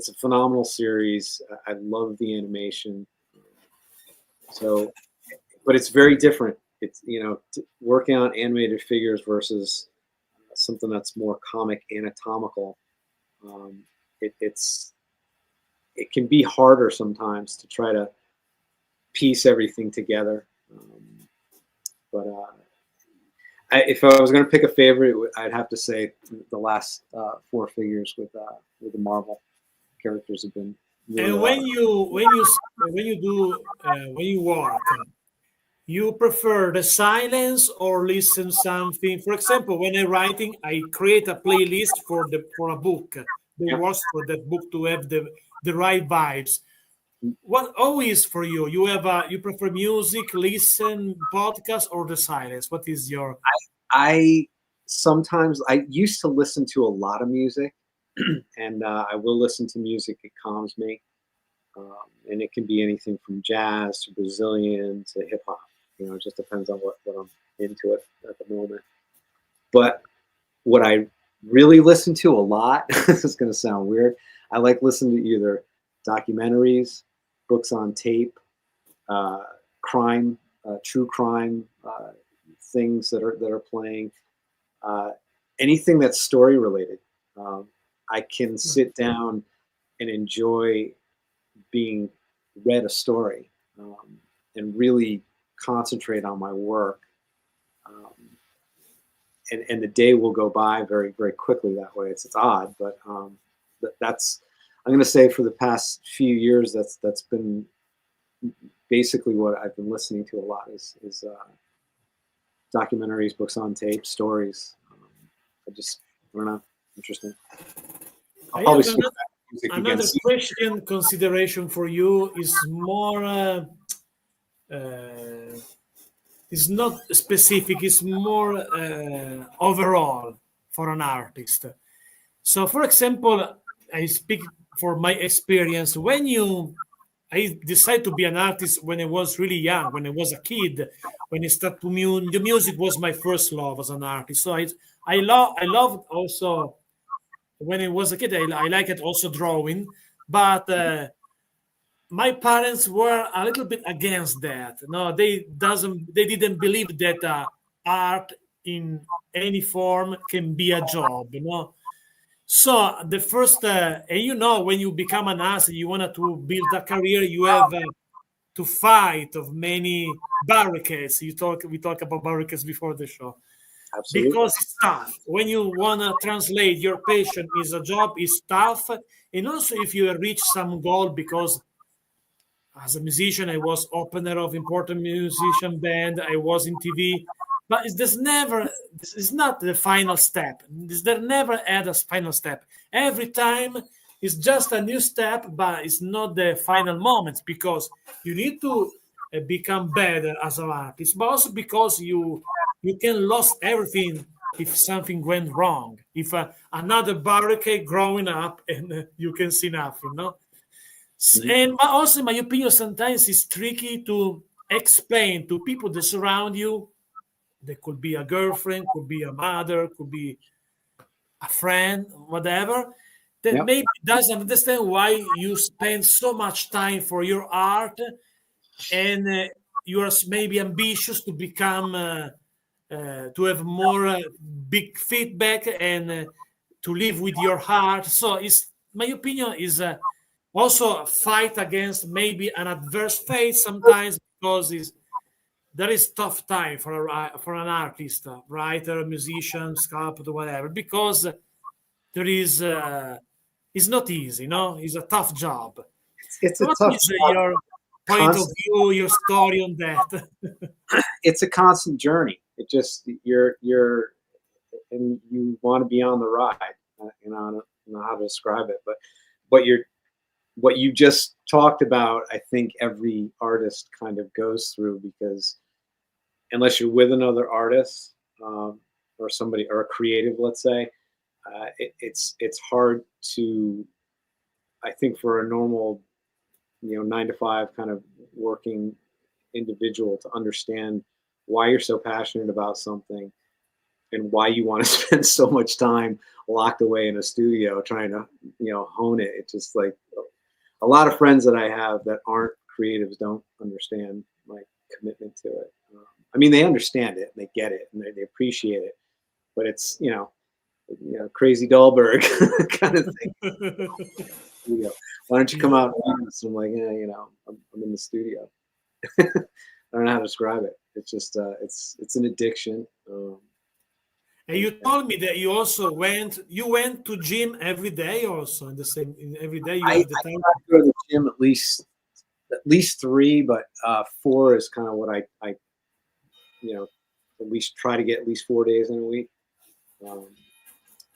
a phenomenal series. I love the animation. So, but it's very different. It's, working on animated figures versus something that's more comic anatomical. It can be harder sometimes to try to piece everything together. But if I was going to pick a favorite, I'd have to say the last 4 figures with the Marvel characters have been. Really And when you work, you prefer the silence or listen something? For example, when I'm writing, I create a playlist for a book. The works for that book to have the right vibes. What always for you? You prefer music, listen, podcast, or the silence? What is your? I sometimes I used to listen to a lot of music, and I will listen to music. It calms me, and it can be anything from jazz to Brazilian to hip hop. It just depends on what I'm into it at the moment. But what I really listen to a lot, this is going to sound weird, I like listening to either documentaries, books on tape, crime, true crime, things that are playing, anything that's story related. I can sit down and enjoy being read a story, and really concentrate on my work. And the day will go by very, very quickly that way. It's odd, but that's, I'm going to say, for the past few years, that's been basically what I've been listening to a lot is documentaries, books on tape, stories. I don't know, interesting. I'll probably switch back to music again Another soon. question consideration for you is more. It's not specific. It's more overall for an artist. So, for example, I speak for my experience. I decided to be an artist when I was really young, when I was a kid, when I started the music was my first love as an artist. So I loved also when I was a kid. I liked also drawing, but my parents were a little bit against that. No, they didn't believe that art in any form can be a job. So the first, and when you become an artist, you want to build a career, you have to fight of many barricades. We talk about barricades before the show. Absolutely. Because it's tough. When you want to translate your passion is a job, it's tough. And also if you reach some goal, because as a musician, I was opener of important musician band, I was in TV, but this is not the final step. There never had a final step. Every time it's just a new step, but it's not the final moment, because you need to become better as an artist, but also because you can lose everything if something went wrong. If another barricade growing up and you can see nothing, no? And also, in my opinion, sometimes it's tricky to explain to people that surround you. There could be a girlfriend, could be a mother, could be a friend, whatever, that maybe doesn't understand why you spend so much time for your art, and you are maybe ambitious to become, to have more big feedback and to live with your heart. So, my opinion is also fight against maybe an adverse fate sometimes, because there is tough time for an artist, writer, musician, sculptor, whatever, because there is it's not easy, it's a tough job. It's So a what tough is job. your point of view, your story on that? It's a constant journey. It just and you want to be on the ride. You know, I don't know how to describe it, but what you just talked about, I think every artist kind of goes through, because unless you're with another artist, or somebody, or a creative, let's say, it's hard to, I think, for a normal, 9 to 5 kind of working individual to understand why you're so passionate about something and why you want to spend so much time locked away in a studio trying to, hone it. It's just like a lot of friends that I have that aren't creatives don't understand my commitment to it. I mean, they understand it and they get it and they appreciate it, but it's, crazy Dahlberg kind of thing. Why don't you come out and I'm like, I'm in the studio. I don't know how to describe it. It's just, it's an addiction. And you told me that you also went to gym every day, also every day you have the time. I go to the gym at least 3, but 4 is kind of what I at least try to get at least 4 days in a week.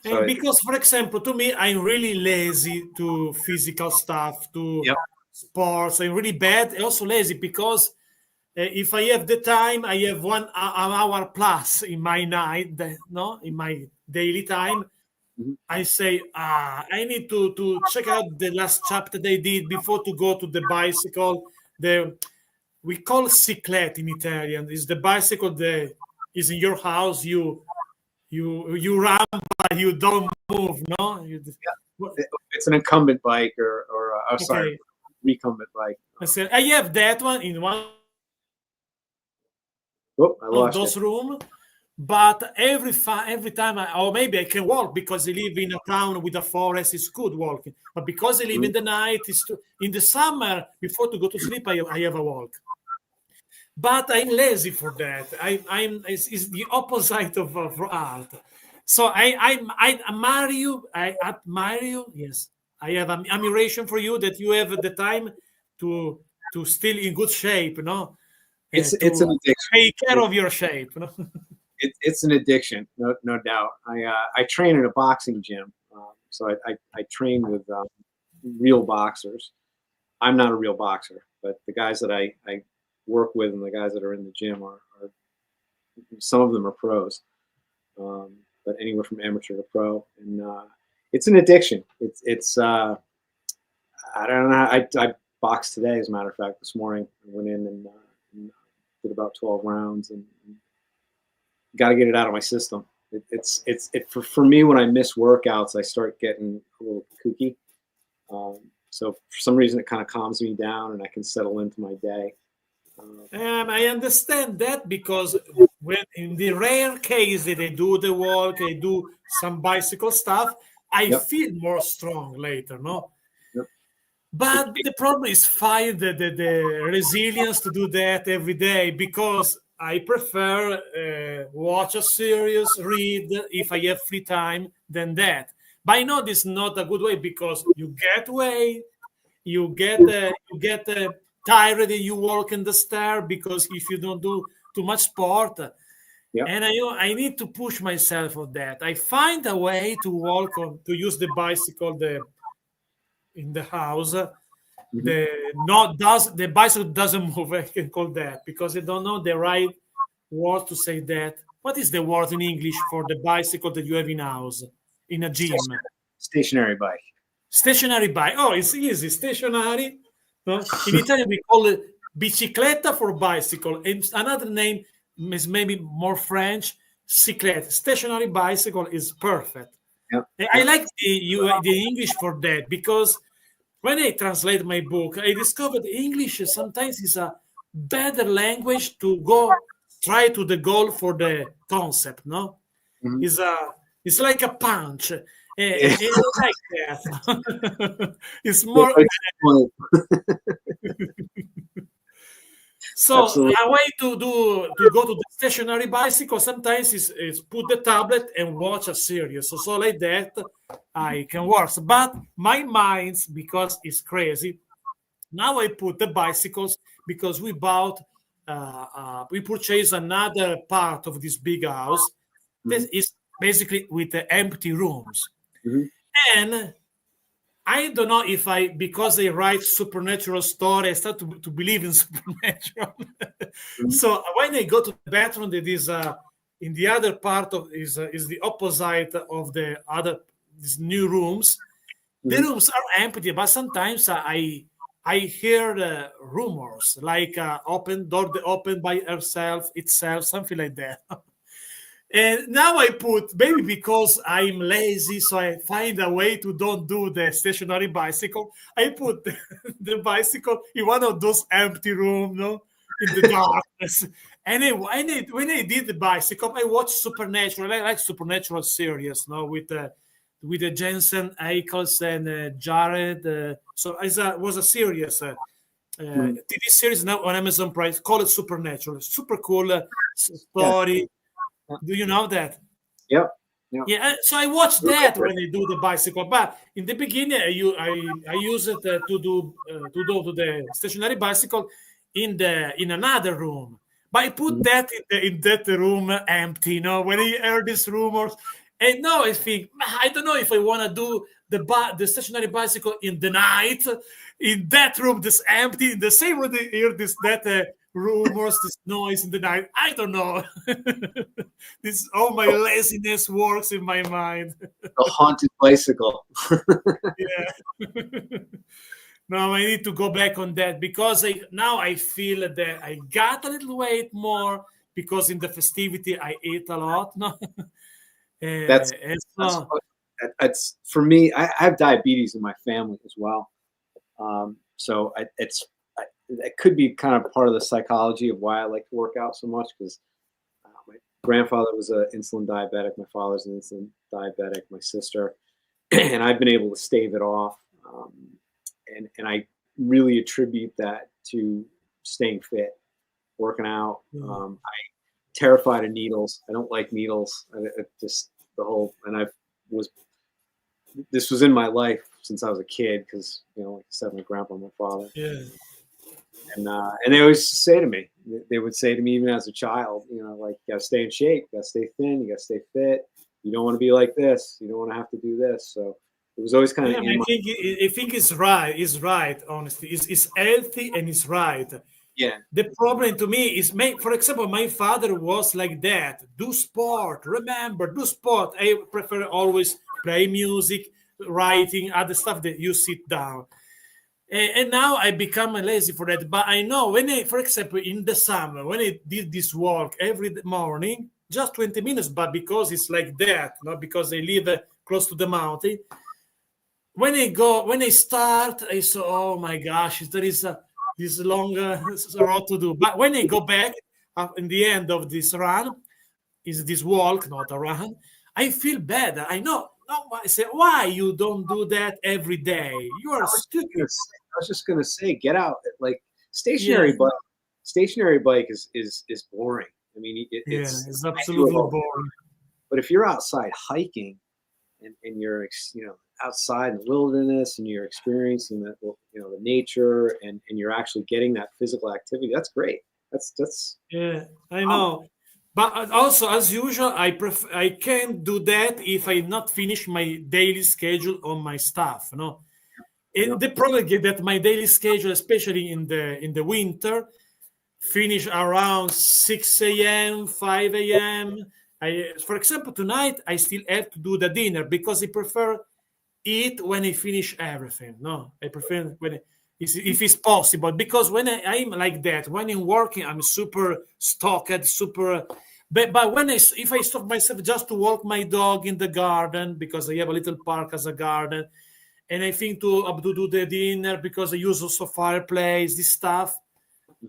And because, for example, to me, I'm really lazy to physical stuff, to sports. I'm really bad. I'm also lazy because if I have the time, I have an hour plus in my night, in my daily time. Mm-hmm. I say, I need to check out the last chapter they did before to go to the bicycle. We call cyclette in Italian. It's the bicycle that is in your house. You run, but you don't move. No, it's an incumbent bike or sorry, recumbent bike. I said I have that one in one of those rooms. But every time, or maybe I can walk because I live in a town with a forest. It's good walking. But because I live in the night, in the summer before to go to sleep, I have a walk. But I'm lazy for that. It's the opposite of art. So I admire you. I admire you. Yes, I have admiration for you that you have the time to still in good shape. It's an addiction. Take care of your shape. It's an addiction, no doubt. I train in a boxing gym, so I train with real boxers. I'm not a real boxer, but the guys that I work with and the guys that are in the gym are some of them are pros, but anywhere from amateur to pro, and it's an addiction. It's I don't know. I boxed today, as a matter of fact. This morning I went in and did about 12 rounds and got to get it out of my system. For me, when I miss workouts, I start getting a little kooky. So for some reason, it kind of calms me down and I can settle into my day. I understand that because when in the rare case that I do the walk, I do some bicycle stuff, I feel more strong later, no? Yep. But the problem is find the resilience to do that every day, because I prefer watch a series, read if I have free time than that. But I know this is not a good way because you get weight, you get tired and you walk in the stair because if you don't do too much sport. And I need to push myself on that. I find a way to walk to use the bicycle in the house. The bicycle doesn't move. I can call that because I don't know the right word to say that. What is the word in English for the bicycle that you have in house in a gym? Stationary bike. Stationary bike. Oh, it's easy. Stationary. No? In Italian we call it bicicletta for bicycle. And another name is maybe more French. Cyclette. Stationary bicycle is perfect. I like the English for that because when I translate my book, I discovered English sometimes is a better language to go try to the goal for the concept. No, it's like a punch. It's like that. It's more. So Absolutely. a way to go to the stationary bicycle sometimes is put the tablet and watch a series. So like that I can work. But my mind, because it's crazy, now I put the bicycles because we purchased another part of this big house. This is basically with the empty rooms. Mhm. And I don't know if because I write supernatural story, I start to believe in supernatural. Mhm. So when I go to the bathroom, that is in the other part of is the opposite of the other these new rooms. The Mhm. rooms are empty, but sometimes I hear rumors like open door the open by itself, something like that. And now I put maybe because I'm lazy, so I find a way to don't do the stationary bicycle. I put the bicycle in one of those empty rooms, no, in the darkness. And when I did the bicycle, I watched Supernatural. I like Supernatural series, no, with the Jensen Ackles and Jared. So was a series. Mhm. TV series now on Amazon Prime. Call it Supernatural. Super cool Yeah. story. Do you know that? Yep. Yep. Yeah, so I watched that when I do the bicycle. But in the beginning, I use it to do the stationary bicycle in another room. But I put Mhm. that in that room empty. When I heard these rumors, and now I think I don't know if I want to do the stationary bicycle in the night in that room that's empty in the same room. They hear this that rumors, this noise in the night. I don't know. This all my laziness works in my mind. The haunted bicycle. Yeah. No, I need to go back on that because now I feel that I got a little weight more because in the festivity I ate a lot. No, That's and that's so that's for me. I have diabetes in my family as well. So it could be kind of part of the psychology of why I like to work out so much because my grandfather was an insulin diabetic. My father's an insulin diabetic. My sister, and I've been able to stave it off. And I really attribute that to staying fit, working out. Terrified of needles. I don't like needles. Just the whole, and was this was in my life since I was a kid because like I said, my grandpa, my father, yeah. and they always say to me, they would say to me even as a child, like you gotta stay in shape, you gotta stay thin, you gotta stay fit. You don't want to be like this. You don't want to have to do this. So it was always kind Yeah, of in my I think it's right. It's right. Honestly, it's healthy and it's right. yeah. The problem to me is, for example, my father was like that. Do sport. Remember, do sport. I prefer always play music, writing, other stuff that you sit down. And now I become lazy for that. But I know for example, in the summer, when I did this walk every morning, just 20 minutes, but because it's like that, not because I live close to the mountain, when I start, I saw, oh my gosh, there is this long road to do. But when I go back in the end of this run, is this walk, not a run, I feel bad. I know. No, I say, why you don't do that every day? You are stupid. I was just gonna say, get out. Like Yeah, stationary bike is boring. I mean, yeah, it's it's I do it absolutely all the time. boring. But if you're outside hiking and you're outside in the wilderness and you're experiencing the nature and you're actually getting that physical activity, that's great. That's Yeah, I know. But also, as usual, I can't do that if I not finish my daily schedule on my stuff. No, you the problem is that my daily schedule, especially in the winter, finish around 6 a.m., 5 a.m. For example, tonight I still have to do the dinner because I prefer eat when I finish everything. No, I prefer if it's possible because when I'm like that, when I'm working, I'm super stocked, super. But if I stop myself just to walk my dog in the garden because I have a little park as a garden, and I think to do the dinner because I use also fireplace, this stuff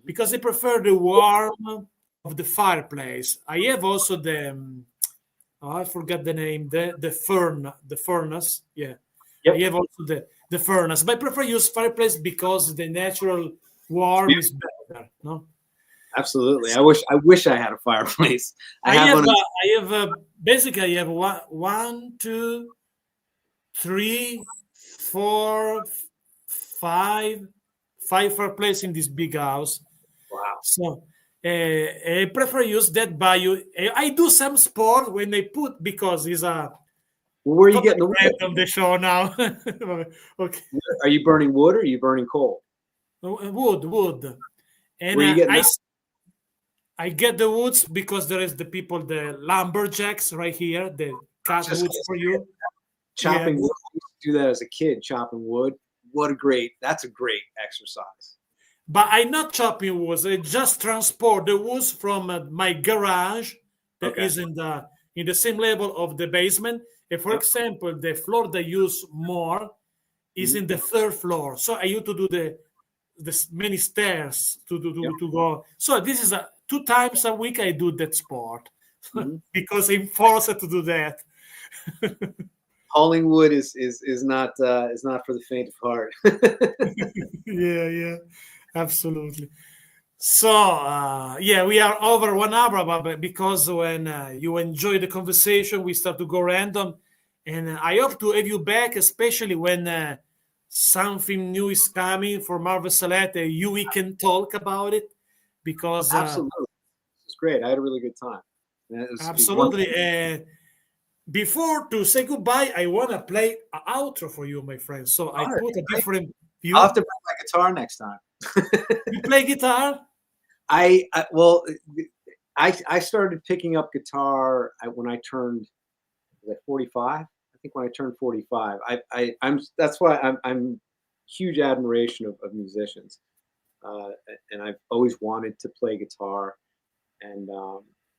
because I prefer the warmth of the fireplace. I have also I forgot the name, the furnace. Yeah, I yep. have also the furnace, but I prefer use fireplace because the natural warm is better. No, Absolutely. I wish I had a fireplace. I I have have one. basically I have one, two, three, four, five fireplace in this big house. Wow. So I prefer use that by you. I do some sport when they put because it's a Where are you getting the wood? random the show now. Okay, Are you burning wood or are you burning coal? wood, and Where are you getting that? I get the woods because there is the people, the lumberjacks right here. They cut Just woods for you. chopping Yeah. wood. I used to do that as a kid, chopping wood. That's a great exercise. But I not chopping woods. I just transport the woods from my garage that Okay. is in the same level of the basement. And for Yep. example, the floor they use more is in the third floor. So I used to do the many stairs Yep. to go. So this is 2 times a week I do that sport Mhm. because I'm forced to do that. Hauling wood is not for the faint of heart. Yeah, absolutely. So yeah, we are over 1 hour, but because when you enjoy the conversation, we start to go random, and I hope to have you back, especially when something new is coming for Marvel Select. We can talk about it because Absolutely, it's great. I had a really good time. And it was absolutely. wonderful. Before to say goodbye, I want to play an outro for you, my friend. So I All right, put a great. different I'll have view. to bring my guitar next time. You play guitar? Well, I started picking up guitar when I turned, was I 45? I think when I turned 45. I'm That's why I'm huge admiration of musicians, uh, and I've always wanted to play guitar. And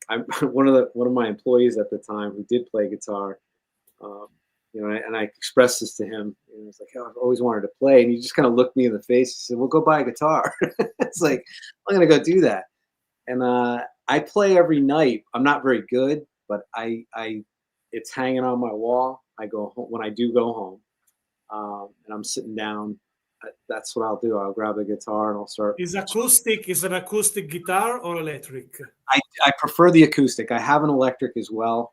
I'm one of my employees at the time who did play guitar. Um, and I expressed this to him. And it's like, oh, I've always wanted to play. And he just kind of looked me in the face. He said, "Well, go buy a guitar." It's like, I'm gonna go do that. And I play every night. I'm not very good, but it's hanging on my wall. I go home when I do go home, and I'm sitting down. That's what I'll do. I'll grab a guitar and I'll start. Is an acoustic guitar or electric? I prefer the acoustic. I have an electric as well,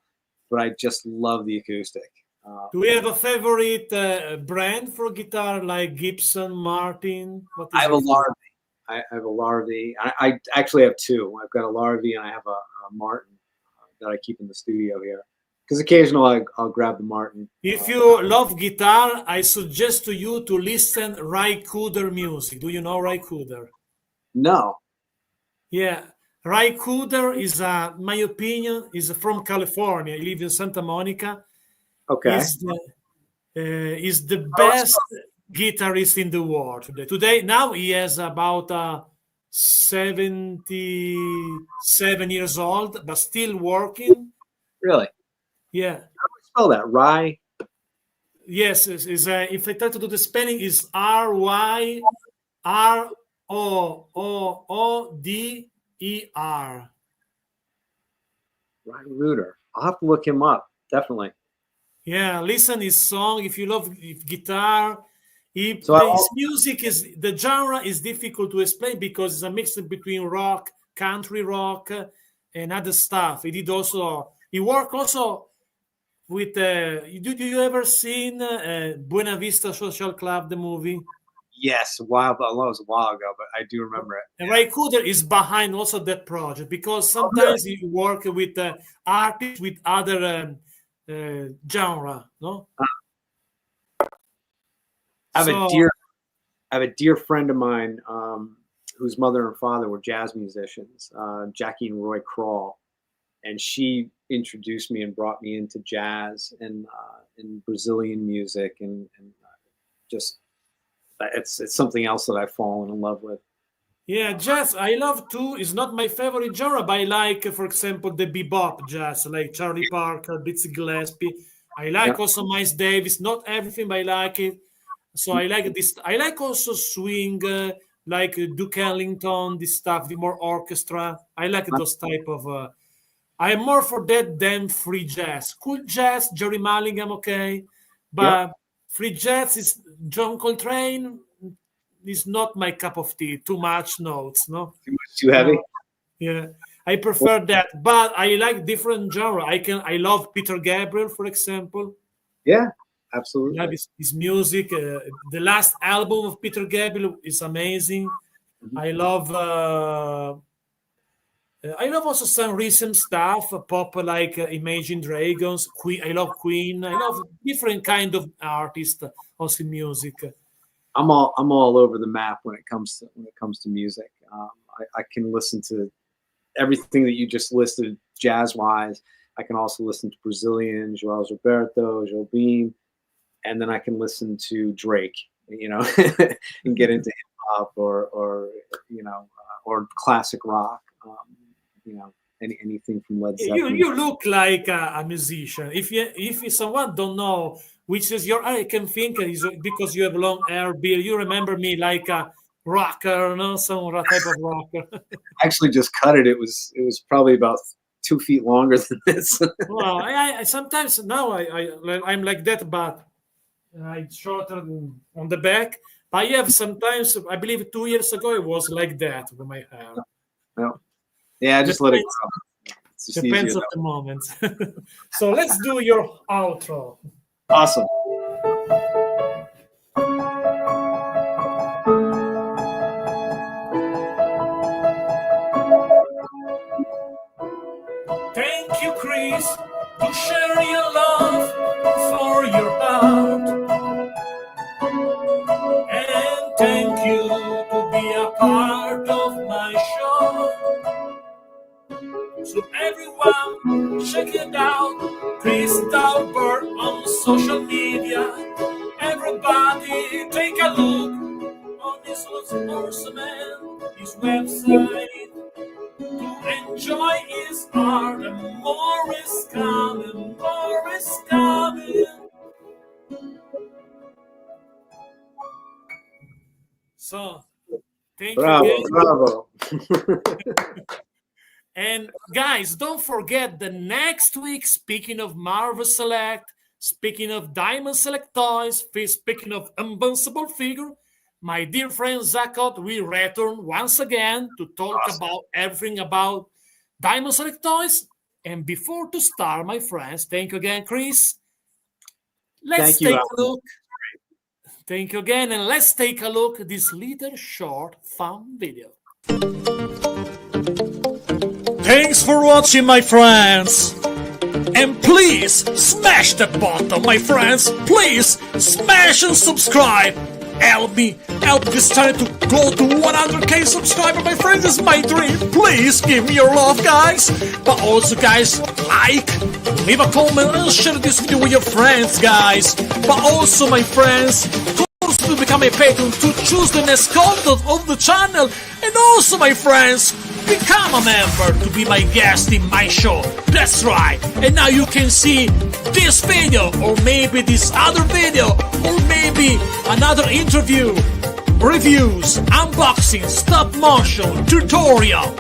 but I just love the acoustic. Do we have a favorite brand for guitar like Gibson, Martin? What I is have a it? Larva. I have a Larva. I actually have two. I've got a Larva and I have a Martin that I keep in the studio here. Because occasionally I'll grab the Martin. If you love guitar, I suggest to you to listen Ry Cooder music. Do you know Ry Cooder? No. Yeah, Ry Cooder is, my opinion, is from California. He lives in Santa Monica. Okay. Is the best guitarist in the world today. Now he has about 77 years old, but still working. Really? Yeah. How do I spell that? Rye? Yes. If I try to do the spelling, is Ryroodder. Rye Rooter. I'll have to look him up. Definitely. Yeah, listen his song if you love guitar. His music the genre is difficult to explain because it's a mix between rock, country rock, and other stuff. He worked also with. Do you ever seen Buena Vista Social Club, the movie? Yes, it was a while ago, but I do remember it. And Ray Cooder is behind also that project because sometimes he work with artists with other genre, no? I have a dear friend of mine whose mother and father were jazz musicians, Jackie and Roy Crawl, and she introduced me and brought me into jazz and Brazilian music, and just it's something else that I've fallen in love with. Yeah, jazz I love too. It's not my favorite genre, but I like, for example, the bebop jazz, like Charlie Parker, Dizzy Gillespie. I like also Miles Davis. Not everything, but I like it. So I like this. I like also swing, like Duke Ellington, this stuff, the more orchestra. I like those type of. I am more for that than free jazz. Cool jazz, Jerry Mulligan, okay, but free jazz is John Coltrane. Is not my cup of tea. Too much notes, no? Too heavy. Yeah, I prefer that, but I like different genre. I love Peter Gabriel, for example. Yeah, absolutely. I love his music. The last album of Peter Gabriel is amazing. I love I love also some recent stuff, pop like Imagine Dragons, Queen. I love Queen. I love different kind of artists also in music. I'm all over the map when it comes to music. I can listen to everything that you just listed jazz wise. I can also listen to Brazilian, João Gilberto, Jobim, and then I can listen to Drake, and get into hip hop or classic rock. Anything from Led Zeppelin. You look like a musician. If someone don't know which is your, I can think is because you have long hair, beard. You remember me like a rocker, some type of rocker. I actually just cut it. It was probably about 2 feet longer than this. Well, I sometimes now I'm like that, but it's shorter on the back. But I have sometimes, I believe 2 years ago it was like that with my hair. No. Yeah, just let it grow. Depends on the moment. So let's do your outro. Awesome. Thank you, Chris, to share your love for your heart. And thank you to be a part of my show. So everyone, check it out, Chris Dahlberg on social media. Everybody, take a look on this awesome man, his website, to enjoy his art. And more is coming, more is coming. So, thank you. Bravo. And guys, don't forget the next week, speaking of Marvel Select, speaking of Diamond Select toys, speaking of Invincible figure, my dear friend Zakot will return once again to talk about everything about Diamond Select toys. And before to start, my friends, thank you again, Chris. Let's take a look. Thank you again, and let's take a look at this little short fun video. Thanks for watching, my friends. And please smash that button, my friends. Please smash and subscribe. Help this channel to go to 100k subscribers, my friends. This is my dream. Please give me your love, guys. But also, guys, leave a comment and share this video with your friends, guys. But also, my friends, to become a patron to choose the next content of the channel. And also, my friends, become a member to be my guest in my show. That's right. And now you can see this video, or maybe this other video, or maybe another interview, reviews, unboxing, stop motion, tutorial,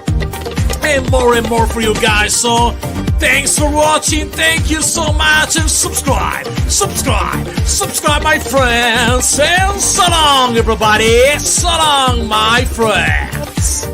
and more for you guys. So thanks for watching. Thank you so much. And subscribe, my friends. And so long, everybody. So long, my friends.